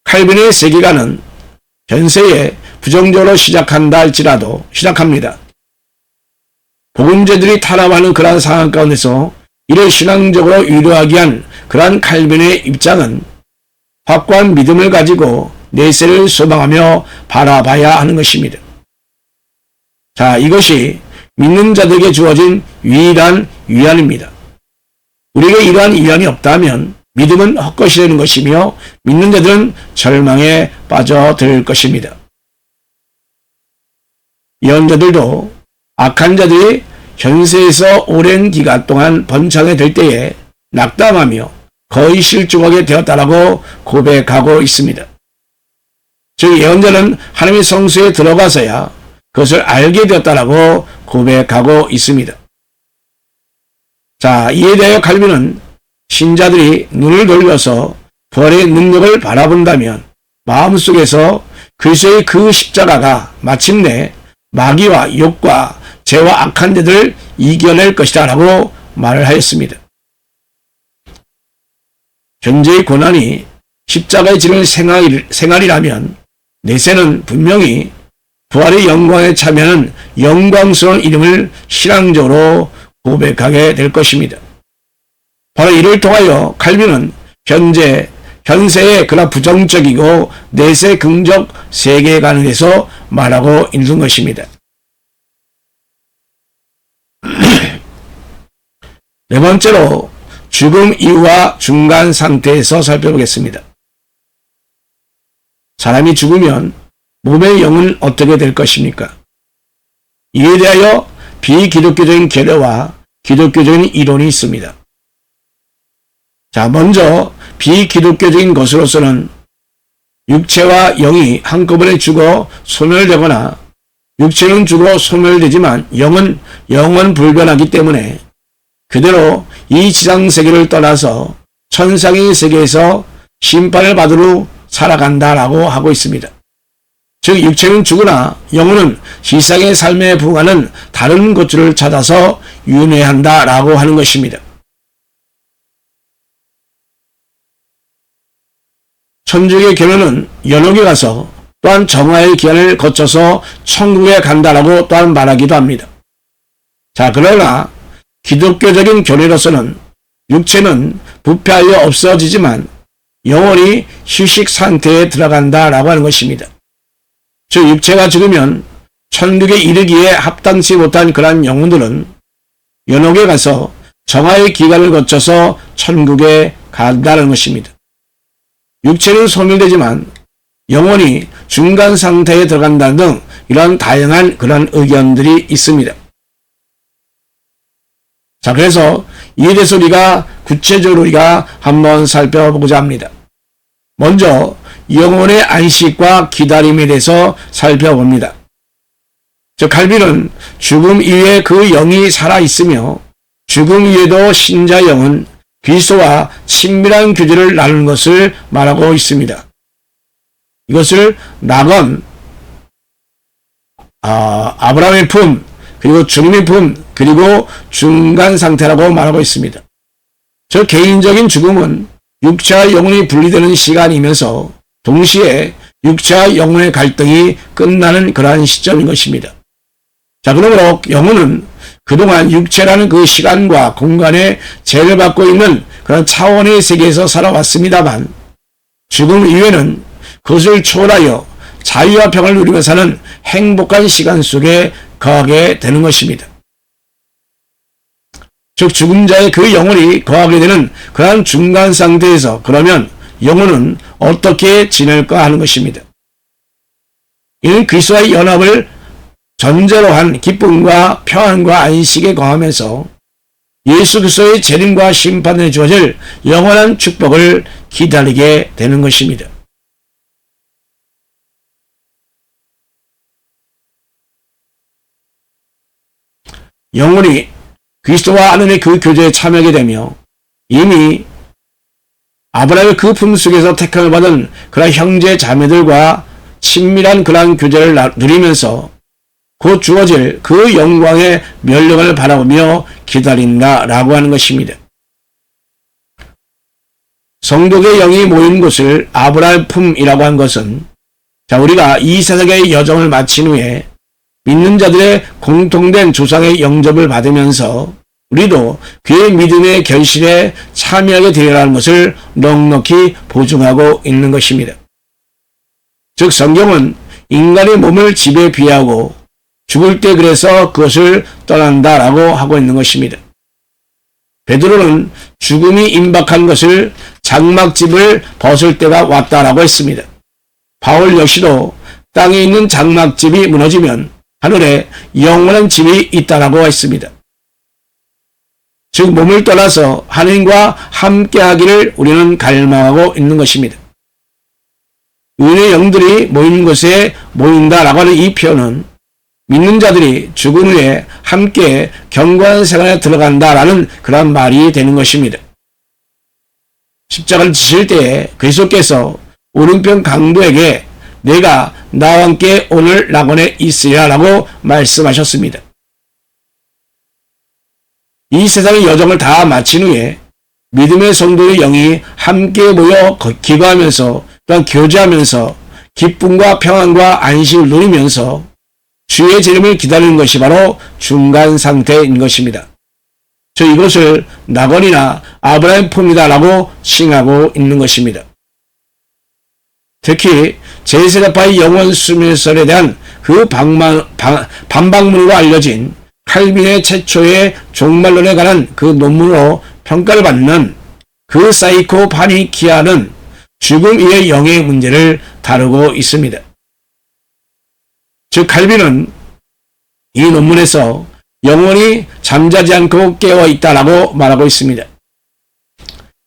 [SPEAKER 1] 칼빈의 세계관은 현세에 부정적으로 시작합니다. 복음제들이 탄압하는 그러한 상황 가운데서 이를 신앙적으로 위로하기 위한 그러한 칼빈의 입장은 확고한 믿음을 가지고 내세를 소망하며 바라봐야 하는 것입니다. 자, 이것이 믿는 자들에게 주어진 유일한 위안입니다. 우리에게 이러한 위안이 없다면 믿음은 헛것이 되는 것이며 믿는 자들은 절망에 빠져들 것입니다. 예언자들도 악한 자들이 현세에서 오랜 기간 동안 번창해 될 때에 낙담하며 거의 실족하게 되었다라고 고백하고 있습니다. 즉 예언자는 하나님의 성소에 들어가서야 그것을 알게 되었다라고 고백하고 있습니다. 자, 이에 대하여 칼빈은 신자들이 눈을 돌려서 부활의 능력을 바라본다면 마음속에서 그리스도의 그 십자가가 마침내 마귀와 욕과 죄와 악한 자들을 이겨낼 것이다 라고 말을 하였습니다. 현재의 고난이 십자가에 지는 생활이라면 내세는 분명히 부활의 영광에 참여하는 영광스러운 이름을 신앙적으로 고백하게 될 것입니다. 바로 이를 통하여 칼빈은 현세의 그나 부정적이고 내세 긍정 세계관에 대해서 말하고 있는 것입니다. 네 번째로 죽음 이후와 중간 상태에서 살펴보겠습니다. 사람이 죽으면 몸의 영은 어떻게 될 것입니까? 이에 대하여 비기독교적인 계례와 기독교적인 이론이 있습니다. 자, 먼저 비기독교적인 것으로서는 육체와 영이 한꺼번에 죽어 소멸되거나 육체는 죽어 소멸되지만 영은 영원 불변하기 때문에 그대로 이 지상세계를 떠나서 천상의 세계에서 심판을 받으러 살아간다라고 하고 있습니다. 즉 육체는 죽으나 영혼은 지상의 삶에 부응하는 다른 것들을 찾아서 윤회한다라고 하는 것입니다. 천주교의 견해는 연옥에 가서 또한 정화의 기한을 거쳐서 천국에 간다라고 또한 말하기도 합니다. 자, 그러나 기독교적인 견해로서는 육체는 부패하여 없어지지만 영혼이 휴식 상태에 들어간다라고 하는 것입니다. 즉 육체가 죽으면 천국에 이르기에 합당치 못한 그러한 영혼들은 연옥에 가서 정화의 기간을 거쳐서 천국에 간다는 것입니다. 육체는 소멸되지만 영혼이 중간 상태에 들어간다는 등 이런 다양한 그런 의견들이 있습니다. 자, 그래서 이에 대해서 우리가 구체적으로 우리가 한번 살펴보고자 합니다. 먼저 영혼의 안식과 기다림에 대해서 살펴봅니다. 즉 칼빈은 죽음 이후에 그 영이 살아있으며 죽음 이후에도 신자 영은 그리스도와 친밀한 교제를 나누는 것을 말하고 있습니다. 이것을 낙원, 아브라함의 품, 그리고 주님의 품, 그리고 중간 상태라고 말하고 있습니다. 저 개인적인 죽음은 육체와 영혼이 분리되는 시간이면서 동시에 육체와 영혼의 갈등이 끝나는 그러한 시점인 것입니다. 자, 그러므로 영혼은 그동안 육체라는 그 시간과 공간에 죄를 받고 있는 그런 차원의 세계에서 살아왔습니다만 죽음 이후에는 그것을 초월하여 자유와 평화를 누리며 사는 행복한 시간 속에 거하게 되는 것입니다. 즉 죽은 자의 그 영혼이 거하게 되는 그러한 중간 상태에서 그러면 영혼은 어떻게 지낼까 하는 것입니다. 이는 그리스도와의 연합을 전제로 한 기쁨과 평안과 안식에 거하면서 예수 그리스도의 재림과 심판에 주어질 영원한 축복을 기다리게 되는 것입니다. 영혼이 그리스도와 하나님의 그 교제에 참여하게 되며 이미 아브라함의 그 품 속에서 택함을 받은 그런 형제 자매들과 친밀한 그러한 교제를 누리면서 곧 주어질 그 영광의 면령을 바라보며 기다린다라고 하는 것입니다. 성도의 영이 모인 곳을 아브라함의 품이라고 한 것은 우리가 이 세상의 여정을 마친 후에 믿는 자들의 공통된 조상의 영접을 받으면서 우리도 그의 믿음의 결실에 참여하게 되리라는 것을 넉넉히 보증하고 있는 것입니다. 즉 성경은 인간의 몸을 집에 비하고 죽을 때 그래서 그것을 떠난다라고 하고 있는 것입니다. 베드로는 죽음이 임박한 것을 장막집을 벗을 때가 왔다라고 했습니다. 바울 역시도 땅에 있는 장막집이 무너지면 하늘에 영원한 집이 있다라고 했습니다. 즉 몸을 떠나서 하나님과 함께하기를 우리는 갈망하고 있는 것입니다. 은혜의 영들이 모이는 곳에 모인다라고 하는 이 표현은 믿는 자들이 죽은 후에 함께 경건한 생활에 들어간다라는 그런 말이 되는 것입니다. 십자가를 지실 때에 그리스도께서 오른편 강도에게 내가 나와 함께 오늘 낙원에 있으리라 라고 말씀하셨습니다. 이 세상의 여정을 다 마친 후에 믿음의 성도의 영이 함께 모여 기도하면서 또한 교제하면서 기쁨과 평안과 안식을 누리면서 주의 재림을 기다리는 것이 바로 중간 상태인 것입니다. 저 이것을 낙원이나 아브라함 품이다라고 칭하고 있는 것입니다. 특히 제세대파의 영원 수멸설에 대한 그 반박문으로 알려진 칼빈의 최초의 종말론에 관한 그 논문으로 평가를 받는 그 사이코 파니키아는 죽음 이후의 영의 문제를 다루고 있습니다. 즉 칼빈은 이 논문에서 영혼이 잠자지 않고 깨어 있다라고 말하고 있습니다.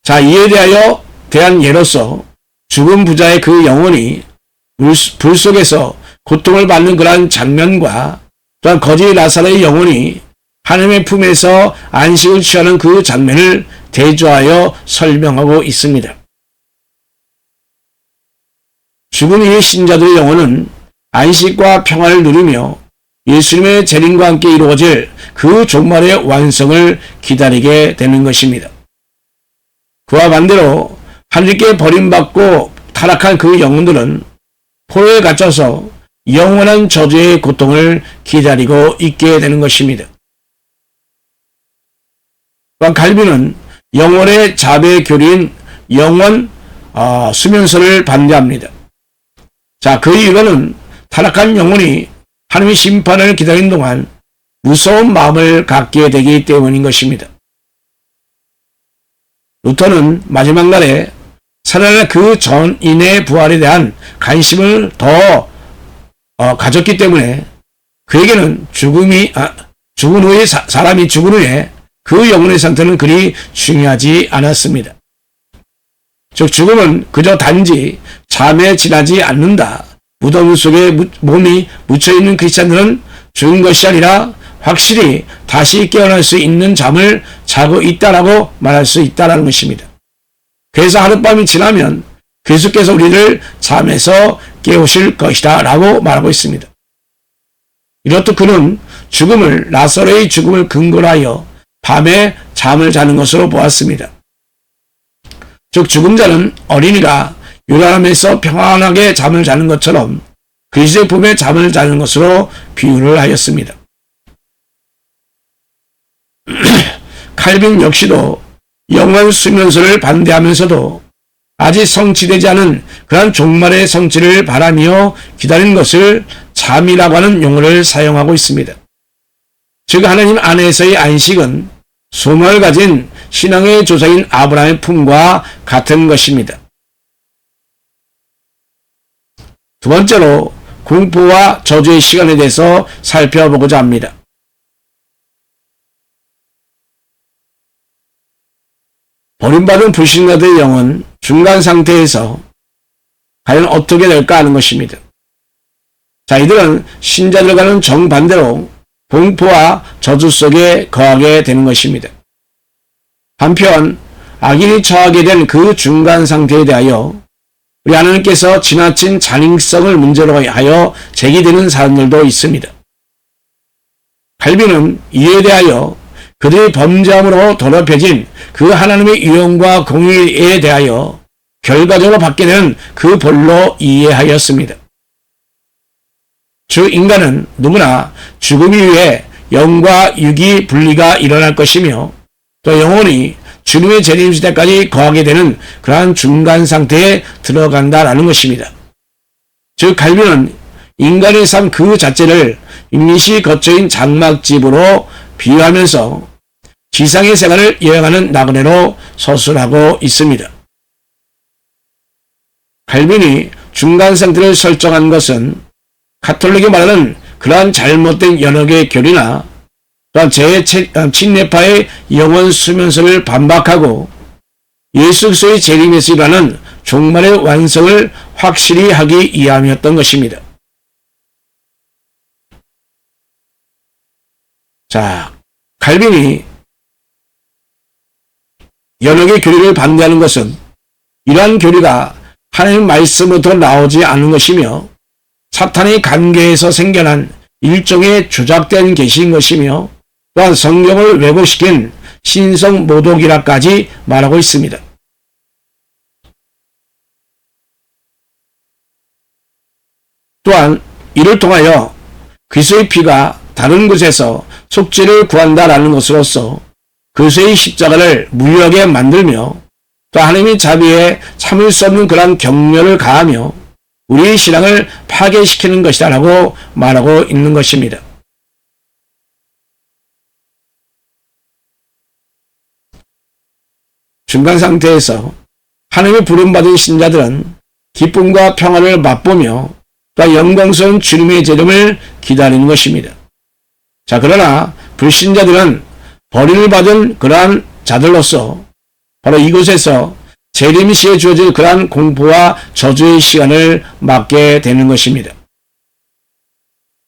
[SPEAKER 1] 자, 이에 대한 예로서 죽은 부자의 그 영혼이 불 속에서 고통을 받는 그러한 장면과 또한 거지 라사로의 영혼이 하나님의 품에서 안식을 취하는 그 장면을 대조하여 설명하고 있습니다. 죽은 이의 신자들의 영혼은 안식과 평화를 누리며 예수님의 재림과 함께 이루어질 그 종말의 완성을 기다리게 되는 것입니다. 그와 반대로 하늘께 버림받고 타락한 그 영혼들은 포로에 갇혀서 영원한 저주의 고통을 기다리고 있게 되는 것입니다. 또한 칼빈은 영혼의 자배 교리인 영원 수면설을 반대합니다. 자, 그 이유는 타락한 영혼이 하나님의 심판을 기다리는 동안 무서운 마음을 갖게 되기 때문인 것입니다. 루터는 마지막 날에 살아날 그 전인의 부활에 대한 관심을 더 가졌기 때문에 그에게는 죽은 후에 사람이 죽은 후에 그 영혼의 상태는 그리 중요하지 않았습니다. 즉 죽음은 그저 단지 잠에 지나지 않는다. 무덤 속에 몸이 묻혀있는 크리스찬들은 죽은 것이 아니라 확실히 다시 깨어날 수 있는 잠을 자고 있다라고 말할 수 있다는 것입니다. 그래서 하룻밤이 지나면 그리스도께서 우리를 잠에서 깨우실 것이다 라고 말하고 있습니다. 이렇듯 그는 죽음을 라사로의 죽음을 근거로 하여 밤에 잠을 자는 것으로 보았습니다. 즉 죽은 자는 어린이가 요란함에서 평안하게 잠을 자는 것처럼 그리스도의 품에 잠을 자는 것으로 비유를 하였습니다. 칼빈 역시도 영원 수면소를 반대하면서도 아직 성취되지 않은 그러한 종말의 성취를 바라며 기다리는 것을 잠이라고 하는 용어를 사용하고 있습니다. 즉 하나님 안에서의 안식은 소망을 가진 신앙의 조상인 아브라함의 품과 같은 것입니다. 두 번째로 공포와 저주의 시간에 대해서 살펴보고자 합니다. 버림받은 불신자들의 영은 중간 상태에서 과연 어떻게 될까 하는 것입니다. 자, 이들은 신자들과는 정반대로 공포와 저주 속에 거하게 되는 것입니다. 한편 악인이 처하게 된 그 중간 상태에 대하여 우리 하나님께서 지나친 잔인성을 문제로 하여 제기되는 사람들도 있습니다. 칼빈은 이에 대하여 그들이 범죄함으로 더럽혀진 그 하나님의 유형과 공의에 대하여 결과적으로 받게 되는 그 벌로 이해하였습니다. 즉 인간은 누구나 죽음 이후에 영과 육이 분리가 일어날 것이며 또 영혼이 주님의 재림시 때까지 거하게 되는 그러한 중간 상태에 들어간다라는 것입니다. 즉 칼빈은 인간의 삶 그 자체를 임시 거처인 장막집으로 비유하면서 지상의 생활을 여행하는 나그네로 서술하고 있습니다. 칼빈이 중간 상태를 설정한 것은 가톨릭이 말하는 그러한 잘못된 연역의 교리나 또한 친례파의 영원 수면소를 반박하고 예수 그리스도의 재림에서 일어나는 종말의 완성을 확실히 하기 위함이었던 것입니다. 자, 칼빈이 연역의 교리를 반대하는 것은 이러한 교리가 하나님 말씀으로부터 나오지 않은 것이며 사탄의 관계에서 생겨난 일종의 조작된 계시인 것이며 또한 성경을 왜곡시킨 신성 모독이라까지 말하고 있습니다. 또한 이를 통하여 그리스도의 피가 다른 곳에서 속죄를 구한다라는 것으로서 그리스도의 십자가를 무력하게 만들며 또 하나님의 자비에 참을 수 없는 그러한 격려를 가하며 우리의 신앙을 파괴시키는 것이다 라고 말하고 있는 것입니다. 중간 상태에서 하나님의 부름받은 신자들은 기쁨과 평안을 맛보며 또 영광스러운 주님의 재림을 기다리는 것입니다. 자, 그러나 불신자들은 버림을 받은 그러한 자들로서 바로 이곳에서 재림 시에 주어질 그러한 공포와 저주의 시간을 맞게 되는 것입니다.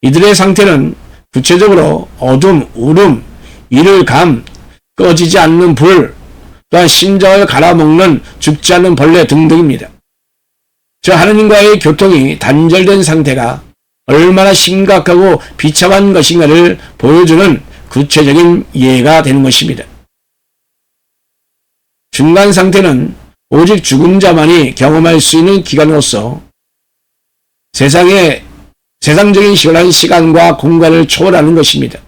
[SPEAKER 1] 이들의 상태는 구체적으로 어둠, 울음, 이를 감, 꺼지지 않는 불, 또한 심장을 갈아먹는 죽지 않는 벌레 등등입니다. 저 하느님과의 교통이 단절된 상태가 얼마나 심각하고 비참한 것인가를 보여주는 구체적인 예가 되는 것입니다. 중간 상태는 오직 죽은 자만이 경험할 수 있는 기간으로서 세상적인 시간과 공간을 초월하는 것입니다.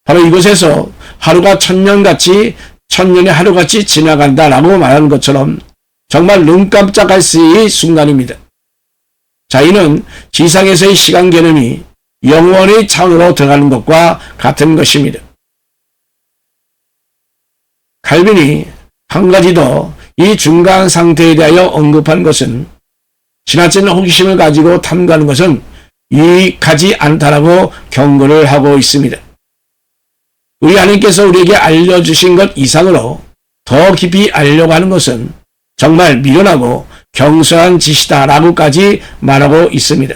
[SPEAKER 1] 바로 이곳에서 하루가 천년의 하루같이 지나간다라고 말하는 것처럼 정말 눈 깜짝할 수 있는 순간입니다. 자, 이는 지상에서의 시간 개념이 영원의 차원으로 들어가는 것과 같은 것입니다. 칼빈이 한 가지 더 이 중간 상태에 대하여 언급한 것은 지나친 호기심을 가지고 탐구하는 것은 유익하지 않다라고 경고를 하고 있습니다. 우리 하나님께서 우리에게 알려주신 것 이상으로 더 깊이 알려고 하는 것은 정말 미련하고 경솔한 짓이다라고까지 말하고 있습니다.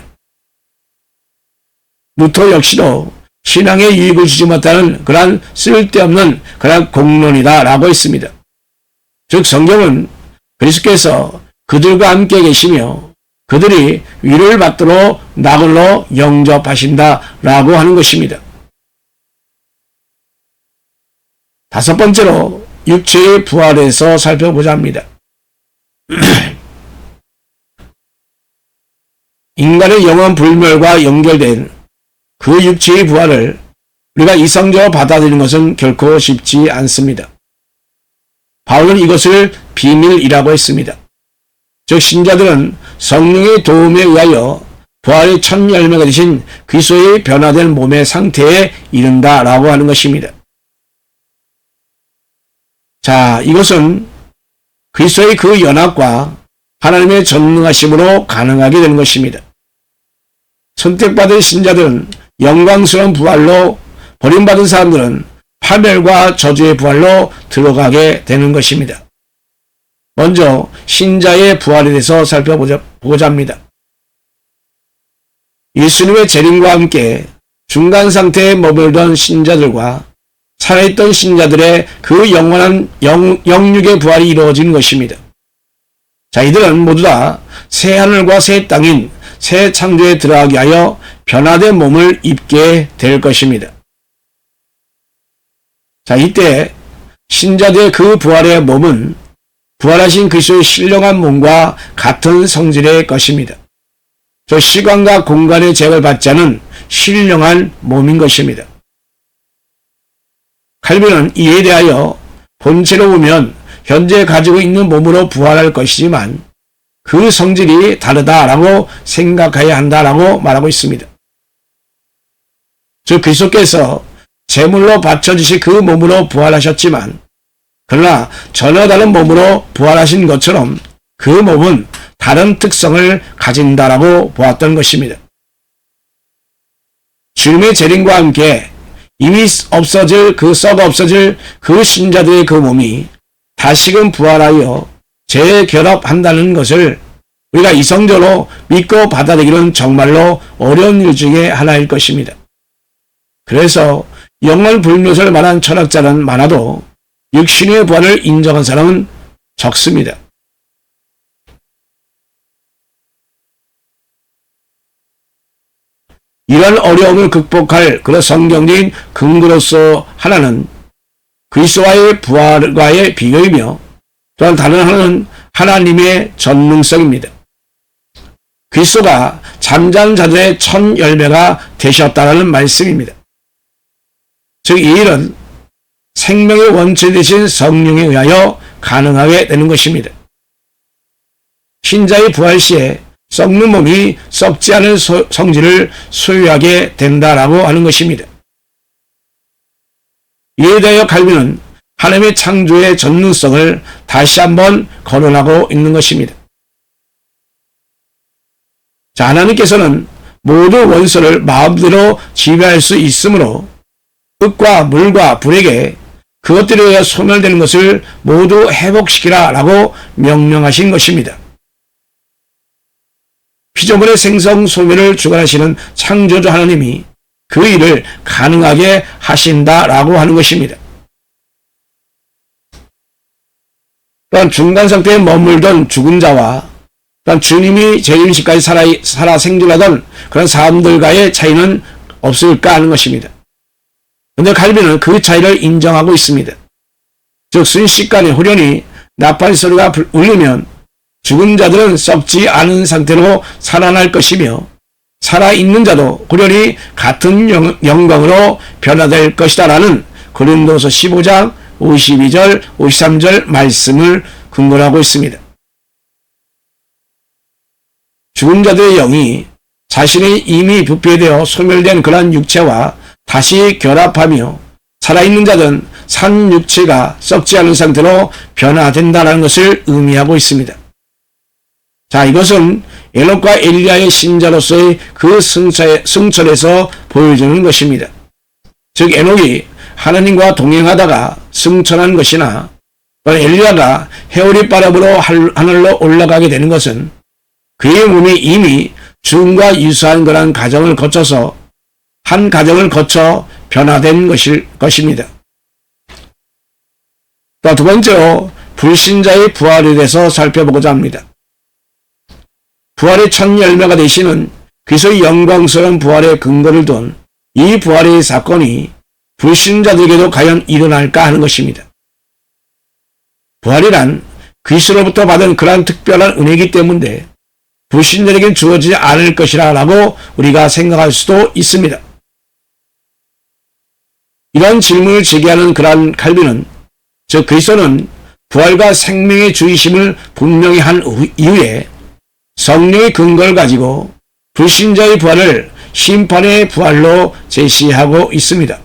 [SPEAKER 1] 루터 역시도 신앙에 유익을 주지 못하는 그러한 쓸데없는 그러한 공론이다라고 했습니다. 즉 성경은 그리스도께서 그들과 함께 계시며 그들이 위로를 받도록 나홀로 영접하신다라고 하는 것입니다. 다섯 번째로 육체의 부활에서 살펴보자 합니다. 인간의 영원 불멸과 연결된 그 육체의 부활을 우리가 이성적으로 받아들이는 것은 결코 쉽지 않습니다. 바울은 이것을 비밀이라고 했습니다. 즉 신자들은 성령의 도움에 의하여 부활의 첫 열매가 되신 그리스도의 변화된 몸의 상태에 이른다라고 하는 것입니다. 자, 이것은 그리스도의 그 연합과 하나님의 전능하심으로 가능하게 되는 것입니다. 선택받은 신자들은 영광스러운 부활로, 버림받은 사람들은 파멸과 저주의 부활로 들어가게 되는 것입니다. 먼저 신자의 부활에 대해서 살펴보고자 합니다. 예수님의 재림과 함께 중간 상태에 머물던 신자들과 살아있던 신자들의 그 영원한 영육의 부활이 이루어지는 것입니다. 자, 이들은 모두 다 새 하늘과 새 땅인 새 창조에 들어가게 하여 변화된 몸을 입게 될 것입니다. 자, 이때 신자들의 그 부활의 몸은 부활하신 그리스도의 신령한 몸과 같은 성질의 것입니다. 저 시간과 공간의 제약을 받지 않은 신령한 몸인 것입니다. 칼빈은 이에 대하여 본체로 보면 현재 가지고 있는 몸으로 부활할 것이지만 그 성질이 다르다라고 생각해야 한다라고 말하고 있습니다. 즉 그리스도께서 제물로 바쳐주신 그 몸으로 부활하셨지만 그러나 전혀 다른 몸으로 부활하신 것처럼 그 몸은 다른 특성을 가진다라고 보았던 것입니다. 주님의 재림과 함께 이미 썩어 없어질 그 신자들의 그 몸이 다시금 부활하여 재결합한다는 것을 우리가 이성적으로 믿고 받아들이기는 정말로 어려운 일 중에 하나일 것입니다. 그래서 영원 불멸을 말한 철학자는 많아도 육신의 부활을 인정한 사람은 적습니다. 이런 어려움을 극복할 그런 성경적인 근거로서 하나는 그리스도와의 부활과의 비교이며 또한 다른 하나는 하나님의 전능성입니다. 그리스도가 잠자는 자들의 첫 열매가 되셨다는 말씀입니다. 즉 이 일은 생명의 원체 되신 성령에 의하여 가능하게 되는 것입니다. 신자의 부활 시에 썩는 몸이 썩지 않은 성질을 소유하게 된다라고 하는 것입니다. 이에 대하여 칼빈은 하나님의 창조의 전능성을 다시 한번 거론하고 있는 것입니다. 자, 하나님께서는 모든 원소를 마음대로 지배할 수 있으므로 흙과 물과 불에게 그것들에 의해 소멸되는 것을 모두 회복시키라 라고 명령하신 것입니다. 피조물의 생성 소멸을 주관하시는 창조주 하나님이 그 일을 가능하게 하신다라고 하는 것입니다. 또한 중간 상태에 머물던 죽은 자와 또한 주님이 재림시까지 살아 생존하던 그런 사람들과의 차이는 없을까 하는 것입니다. 그런데 칼빈은 그 차이를 인정하고 있습니다. 즉 순식간에 후련히 나팔 소리가 울리면 죽은 자들은 썩지 않은 상태로 살아날 것이며 살아있는 자도 후련히 같은 영광으로 변화될 것이다 라는 고린도서 15장 52절 53절 말씀을 근거로 하고 있습니다. 죽은 자들의 영이 자신의 이미 부패되어 소멸된 그러한 육체와 다시 결합하며 살아있는 자든 산 육체가 썩지 않은 상태로 변화된다는 것을 의미하고 있습니다. 자, 이것은 에녹과 엘리야의 신자로서의 그 승천에서 보여주는 것입니다. 즉 에녹이 하나님과 동행하다가 승천한 것이나 엘리야가 해오리 바람으로 하늘로 올라가게 되는 것은 그의 몸이 이미 죽음과 유사한 그런 과정을 거쳐서 한 과정을 거쳐 변화된 것입니다. 또 두 번째로 불신자의 부활에 대해서 살펴보고자 합니다. 부활의 첫 열매가 되시는 그리스도의 영광스러운 부활의 근거를 둔 이 부활의 사건이 불신자들에게도 과연 일어날까 하는 것입니다. 부활이란 그리스도로부터 받은 그러한 특별한 은혜이기 때문에 불신자에게는 주어지지 않을 것이라고 우리가 생각할 수도 있습니다. 이런 질문을 제기하는 그러한 칼빈은 즉 그리스도는 부활과 생명의 주이심을 분명히 한 이후에 성령의 근거를 가지고 불신자의 부활을 심판의 부활로 제시하고 있습니다.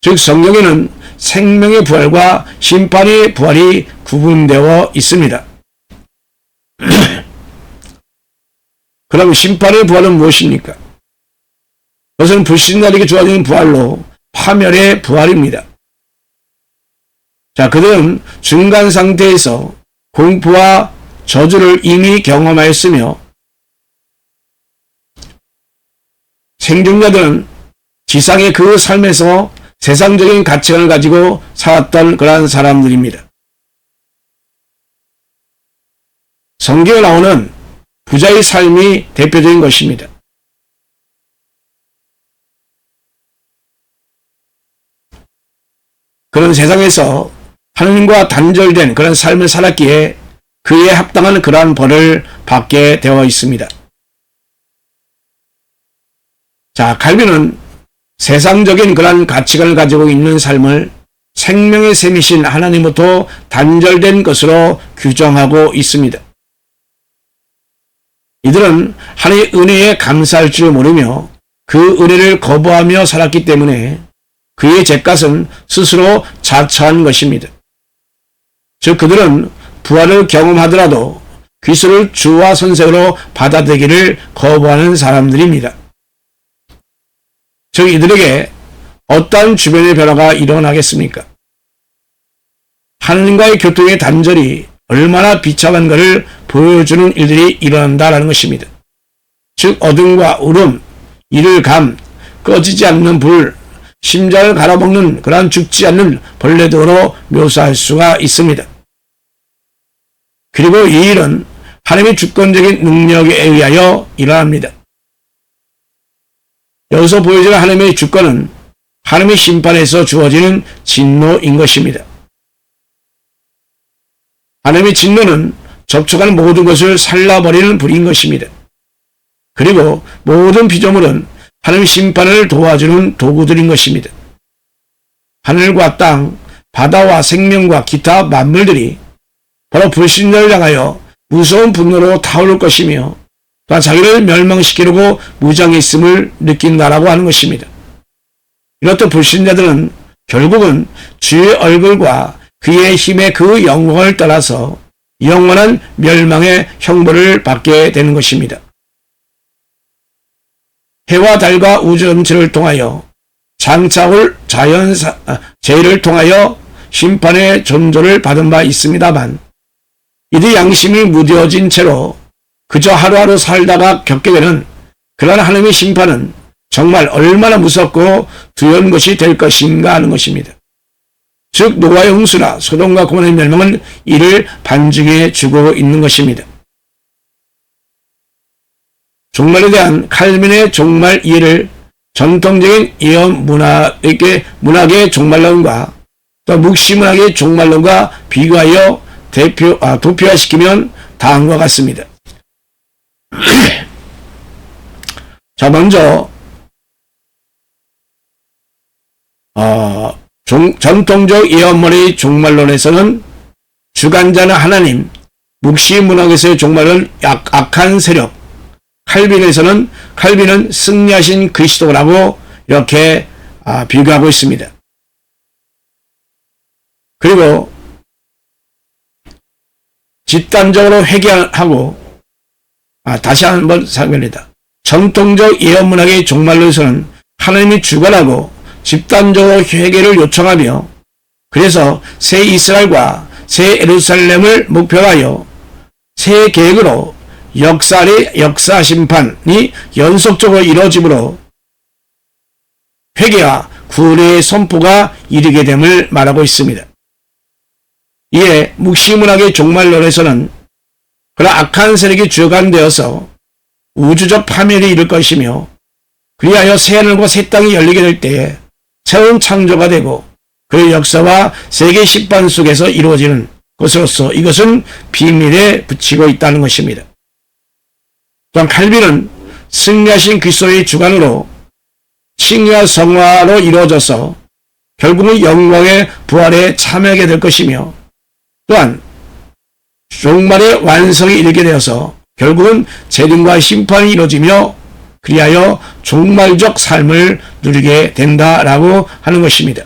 [SPEAKER 1] 즉 성경에는 생명의 부활과 심판의 부활이 구분되어 있습니다. 그럼 심판의 부활은 무엇입니까? 그것은 불신자에게 주어지는 부활로 파멸의 부활입니다. 자, 그들은 중간 상태에서 공포와 저주를 이미 경험하였으며 생존자들은 지상의 그 삶에서 세상적인 가치관을 가지고 살았던 그러한 사람들입니다. 성경에 나오는 부자의 삶이 대표적인 것입니다. 그런 세상에서 하나님과 단절된 그런 삶을 살았기에 그에 합당한 그러한 벌을 받게 되어 있습니다. 자, 칼빈은 세상적인 그러한 가치관을 가지고 있는 삶을 생명의 셈이신 하나님부터 단절된 것으로 규정하고 있습니다. 이들은 하나님의 은혜에 감사할 줄 모르며 그 은혜를 거부하며 살았기 때문에 그의 죄값은 스스로 자처한 것입니다. 즉 그들은 부활을 경험하더라도 그리스도를 주와 선생으로 받아들이기를 거부하는 사람들입니다. 즉 이들에게 어떠한 주변의 변화가 일어나겠습니까? 하나님과의 교통의 단절이 얼마나 비참한 것을 보여주는 일들이 일어난다는 것입니다. 즉 어둠과 울음, 이를 감, 꺼지지 않는 불, 심장을 갈아먹는 그러한 죽지 않는 벌레 등으로 묘사할 수가 있습니다. 그리고 이 일은 하나님의 주권적인 능력에 의하여 일어납니다. 여기서 보여지는 하나님의 주권은 하나님의 심판에서 주어지는 진노인 것입니다. 하나님의 진노는 접촉하는 모든 것을 살라버리는 불인 것입니다. 그리고 모든 피조물은 하나님의 심판을 도와주는 도구들인 것입니다. 하늘과 땅, 바다와 생명과 기타 만물들이 바로 불신자를 향하여 무서운 분노로 타오를 것이며 또한 자기를 멸망시키려고 무장해 있음을 느낀다라고 하는 것입니다. 이렇듯 불신자들은 결국은 주의 얼굴과 그의 힘의 그 영광을 떠나서 영원한 멸망의 형벌을 받게 되는 것입니다. 해와 달과 우주 전체를 통하여 장차올 재해를 통하여 심판의 존조를 받은 바 있습니다만 이들 양심이 무뎌진 채로 그저 하루하루 살다가 겪게 되는 그러한 하나님의 심판은 정말 얼마나 무섭고 두려운 것이 될 것인가 하는 것입니다. 즉 노아의 홍수나 소돔과 고모라의 멸망은 이를 반증해 주고 있는 것입니다. 종말에 대한 칼빈의 종말 이해를 전통적인 예언 문학의 종말론과 또 묵시문학의 종말론과 비교하여 도표화시키면 다음과 같습니다. 자, 먼저 전통적 예언문의 종말론에서는 주관자는 하나님, 묵시문학에서의 종말은 악한 세력, 칼빈은 승리하신 그리스도라고 이렇게 비교하고 있습니다. 그리고 집단적으로 회개하고 다시 한번 설명합니다. 전통적 예언문학의 종말론에서는 하나님이 주관하고 집단적으로 회개를 요청하며 그래서 새 이스라엘과 새 예루살렘을 목표로 하여 새 계획으로 역사 심판이 연속적으로 이루어지므로 회개와 구원의 선포가 이르게 됨을 말하고 있습니다. 이에 묵시문학의 종말론에서는 그런 악한 세력이 주관되어서 우주적 파멸이 이를 것이며 그리하여 새 하늘과 새 땅이 열리게 될 때에 새로운 창조가 되고 그 역사와 세계 심판 속에서 이루어지는 것으로서 이것은 비밀에 붙이고 있다는 것입니다. 또한 칼빈은 승리하신 그리스도의 주관으로 칭의와 성화로 이루어져서 결국은 영광의 부활에 참여하게 될 것이며 또한 종말의 완성이 이르게 되어서 결국은 재림과 심판이 이루어지며 그리하여 종말적 삶을 누리게 된다라고 하는 것입니다.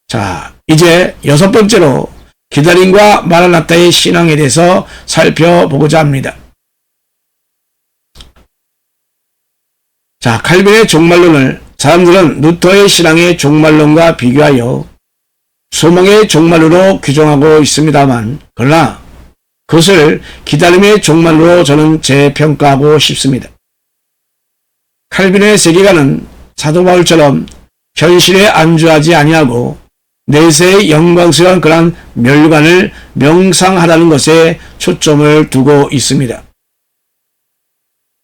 [SPEAKER 1] 자, 이제 6번째로 기다림과 마라나타의 신앙에 대해서 살펴보고자 합니다. 자, 칼빈의 종말론을 사람들은 루터의 신앙의 종말론과 비교하여 소망의 종말론으로 규정하고 있습니다만 그러나 그것을 기다림의 종말론으로 저는 재평가하고 싶습니다. 칼빈의 세계관은 사도 바울처럼 현실에 안주하지 아니하고 내세의 영광스러운 그러한 멸관을 명상하라는 것에 초점을 두고 있습니다.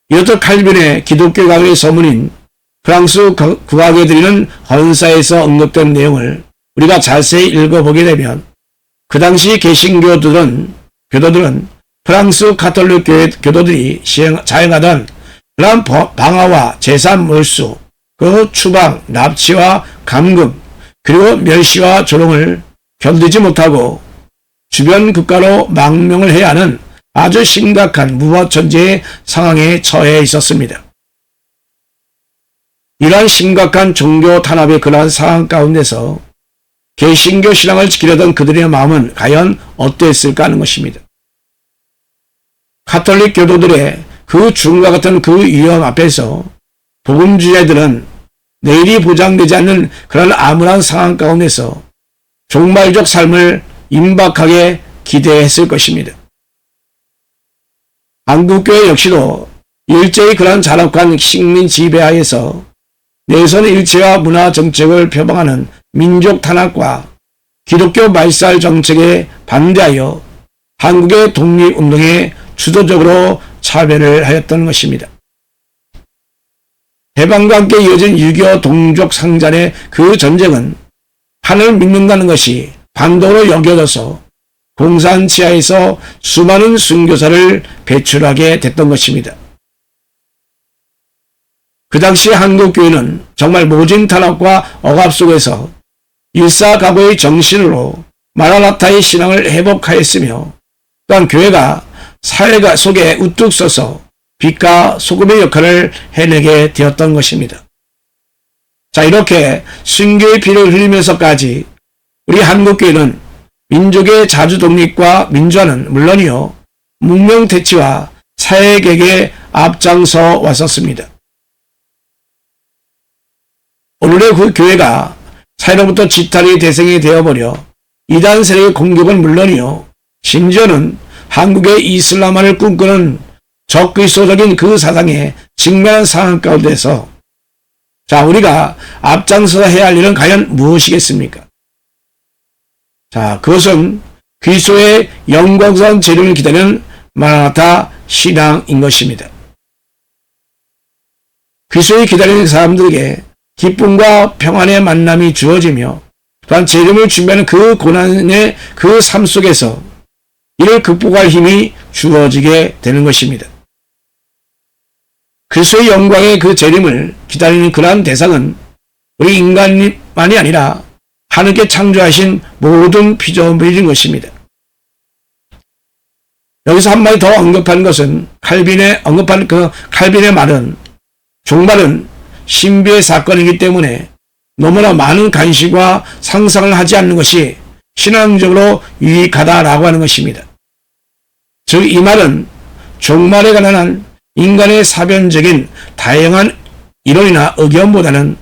[SPEAKER 1] 이렇듯 칼빈의 기독교 강의 서문인 프랑스 국악에 드리는 헌사에서 언급된 내용을 우리가 자세히 읽어보게 되면 그 당시 개신교도들은 프랑스 가톨릭 교도들이 자행하던 그러한 방화와 재산 몰수, 그 추방, 납치와 감금, 그리고 멸시와 조롱을 견디지 못하고 주변 국가로 망명을 해야 하는 아주 심각한 무법천지의 상황에 처해 있었습니다. 이러한 심각한 종교 탄압의 그러한 상황 가운데서 개신교 신앙을 지키려던 그들의 마음은 과연 어떠했을까 하는 것입니다. 가톨릭 교도들의 그 죽음과 같은 그 위험 앞에서 복음주의자들은 내일이 보장되지 않는 그런 암울한 상황 가운데서 종말적 삶을 임박하게 기대했을 것입니다. 한국교회 역시도 일제히 그러한 잔혹한 식민 지배하에서 내선 일체화 문화 정책을 표방하는 민족 탄압과 기독교 말살 정책에 반대하여 한국의 독립운동에 주도적으로 참여를 하였던 것입니다. 해방과 함께 이어진 6.25 동족 상잔의 그 전쟁은 하늘을 믿는다는 것이 반도로 여겨져서 공산 치하에서 수많은 순교사를 배출하게 됐던 것입니다. 그 당시 한국교회는 정말 모진 탄압과 억압 속에서 일사각오의 정신으로 마라나타의 신앙을 회복하였으며 또한 교회가 사회가 속에 우뚝 서서 빛과 소금의 역할을 해내게 되었던 것입니다. 자, 이렇게 순교의 피를 흘리면서까지 우리 한국교회는 민족의 자주 독립과 민주화는 물론이요 문명대치와 사회개혁에 앞장서 왔었습니다. 오늘의 그 교회가 사회로부터 지탈의 대상이 되어버려 이단 세력의 공격은 물론이요 심지어는 한국의 이슬람화를 꿈꾸는 적그리스도적인 그 사상에 직면한 상황 가운데서 자, 우리가 앞장서서 해야 할 일은 과연 무엇이겠습니까? 자, 그것은 그리스도의 영광스러운 재림을 기다리는 마라나타 신앙인 것입니다. 그리스도를 기다리는 사람들에게 기쁨과 평안의 만남이 주어지며 또한 재림을 준비하는 그 고난의 그 삶 속에서 이를 극복할 힘이 주어지게 되는 것입니다. 그리스도의 영광의 그 재림을 기다리는 그러한 대상은 우리 인간만이 아니라 하늘께 창조하신 모든 피조물인 것입니다. 여기서 한마디 더 언급하는 것은 칼빈의 언급한 그 칼빈의 말은 종말은 신비의 사건이기 때문에 너무나 많은 간식과 상상을 하지 않는 것이 신앙적으로 유익하다라고 하는 것입니다. 즉 이 말은 종말에 관한 인간의 사변적인 다양한 이론이나 의견보다는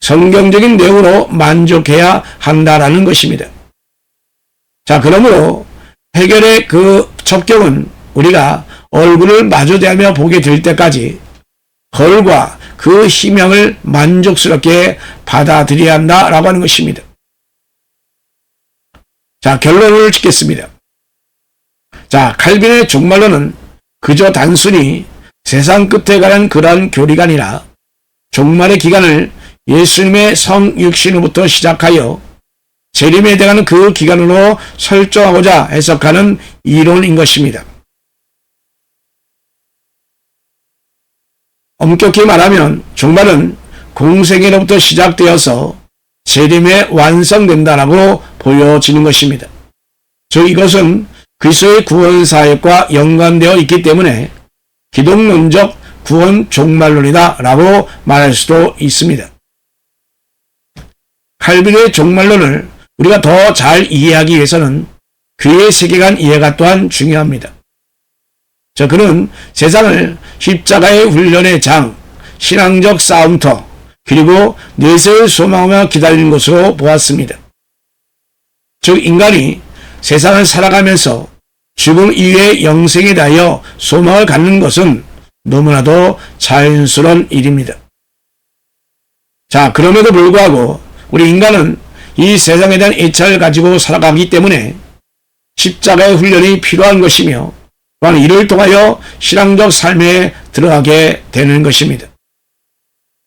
[SPEAKER 1] 성경적인 내용으로 만족해야 한다라는 것입니다. 자, 그러므로 해결의 그 첩경은 우리가 얼굴을 마주대하며 보게 될 때까지 헐과 그 희망을 만족스럽게 받아들여야 한다라고 하는 것입니다. 자, 결론을 짓겠습니다. 자, 칼빈의 종말론은 그저 단순히 세상 끝에 관한 그러한 교리가 아니라 종말의 기간을 예수님의 성육신으로부터 시작하여 재림에 대한 그 기간으로 설정하고자 해석하는 이론인 것입니다. 엄격히 말하면 종말은 공생애로부터 시작되어서 재림에 완성된다라고 보여지는 것입니다. 즉 이것은 그리스도의 구원 사역과 연관되어 있기 때문에 기독론적 구원 종말론이다 라고 말할 수도 있습니다. 칼빈의 종말론을 우리가 더 잘 이해하기 위해서는 그의 세계관 이해가 또한 중요합니다. 자, 그는 세상을 십자가의 훈련의 장, 신앙적 싸움터, 그리고 내세를 소망하며 기다리는 것으로 보았습니다. 즉 인간이 세상을 살아가면서 죽음 이후의 영생에 대하여 소망을 갖는 것은 너무나도 자연스러운 일입니다. 자, 그럼에도 불구하고 우리 인간은 이 세상에 대한 애착을 가지고 살아가기 때문에 십자가의 훈련이 필요한 것이며 또한 이를 통하여 신앙적 삶에 들어가게 되는 것입니다.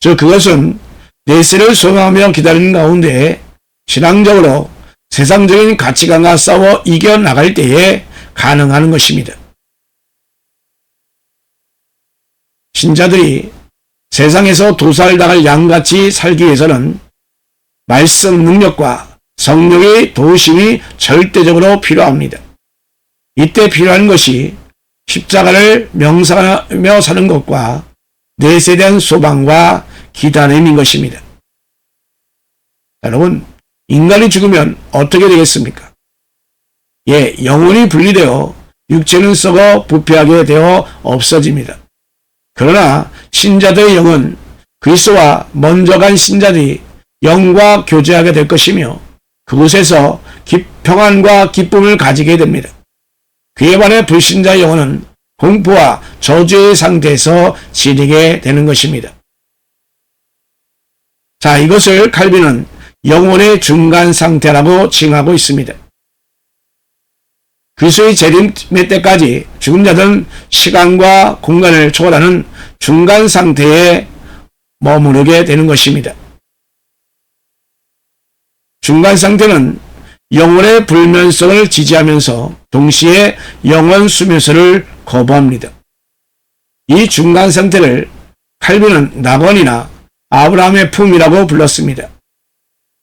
[SPEAKER 1] 즉 그것은 내세를 소망하며 기다리는 가운데 신앙적으로 세상적인 가치관과 싸워 이겨나갈 때에 가능한 것입니다. 신자들이 세상에서 도살당할 양같이 살기 위해서는 말씀 능력과 성령의 도우심이 절대적으로 필요합니다. 이때 필요한 것이 십자가를 명상하며 사는 것과 내세에 대한 소망과 기다림인 것입니다. 여러분, 인간이 죽으면 어떻게 되겠습니까? 예, 영혼이 분리되어 육체는 썩어 부패하게 되어 없어집니다. 그러나 신자들의 영은 그리스도와 먼저 간 신자들이 영과 교제하게 될 것이며 그곳에서 평안과 기쁨을 가지게 됩니다. 그에 반해 불신자의 영혼은 공포와 저주의 상태에서 지내게 되는 것입니다. 자, 이것을 칼빈은 영혼의 중간 상태라고 칭하고 있습니다. 그리스도의 재림의 때까지 죽은 자들은 시간과 공간을 초월하는 중간 상태에 머무르게 되는 것입니다. 중간 상태는 영혼의 불면성을 지지하면서 동시에 영원 수면서를 거부합니다. 이 중간 상태를 칼빈은 낙원이나 아브라함의 품이라고 불렀습니다.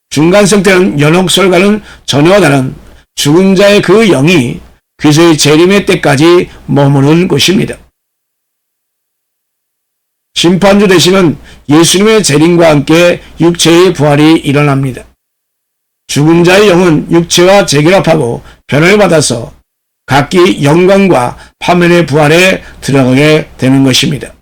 [SPEAKER 1] 중간 상태는 연옥설과는 전혀 다른 죽은 자의 그 영이 그리스도의 재림의 때까지 머무는 곳입니다. 심판주 되시는 예수님의 재림과 함께 육체의 부활이 일어납니다. 죽은 자의 영은 육체와 재결합하고 변화를 받아서 각기 영광과 파멸의 부활에 들어가게 되는 것입니다.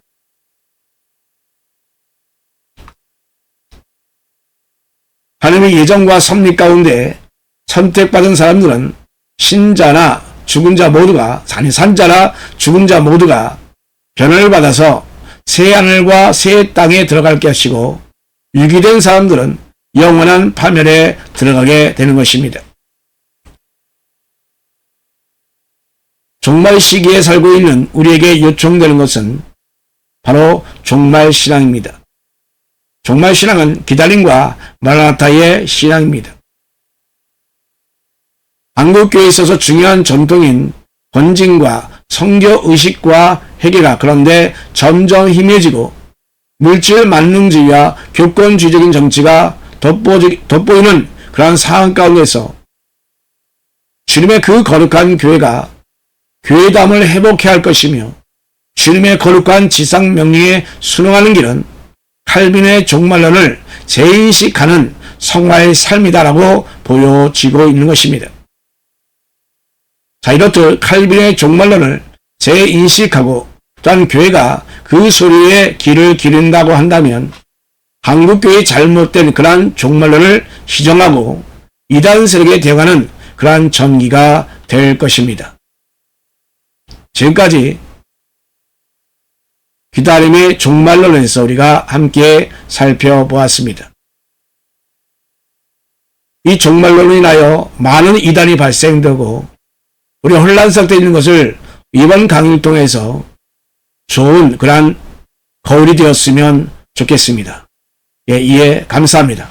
[SPEAKER 1] 하나님의 예정과 섭리 가운데 선택받은 사람들은 신자나 죽은 자 모두가, 아니 산자나 죽은 자 모두가 변화를 받아서 새 하늘과 새 땅에 들어갈 것이고 유기된 사람들은 영원한 파멸에 들어가게 되는 것입니다. 종말 시기에 살고 있는 우리에게 요청되는 것은 바로 종말 신앙입니다. 종말 신앙은 기다림과 마라나타의 신앙입니다. 한국교회에 있어서 중요한 전통인 권징과 성교 의식과 회개가 그런데 점점 희미해지고 물질 만능주의와 교권주의적인 정치가 돋보이는 그러한 상황 가운데서 주님의 그 거룩한 교회가 교회담을 회복해야 할 것이며 주님의 거룩한 지상 명령에 순응하는 길은 칼빈의 종말론을 재인식하는 성화의 삶이다라고 보여지고 있는 것입니다. 자, 이렇듯 칼빈의 종말론을 재인식하고 또한 교회가 그 소리에 귀를 기른다고 한다면 한국교회의 잘못된 그러한 종말론을 시정하고 이단 세력에 되어가는 그러한 전기가 될 것입니다. 지금까지 기다림의 종말론에서 우리가 함께 살펴보았습니다. 이 종말론으로 인하여 많은 이단이 발생되고 우리 혼란 상태에 있는 것을 이번 강의를 통해서 좋은 그러한 거울이 되었으면 좋겠습니다. 예, 이해 감사합니다.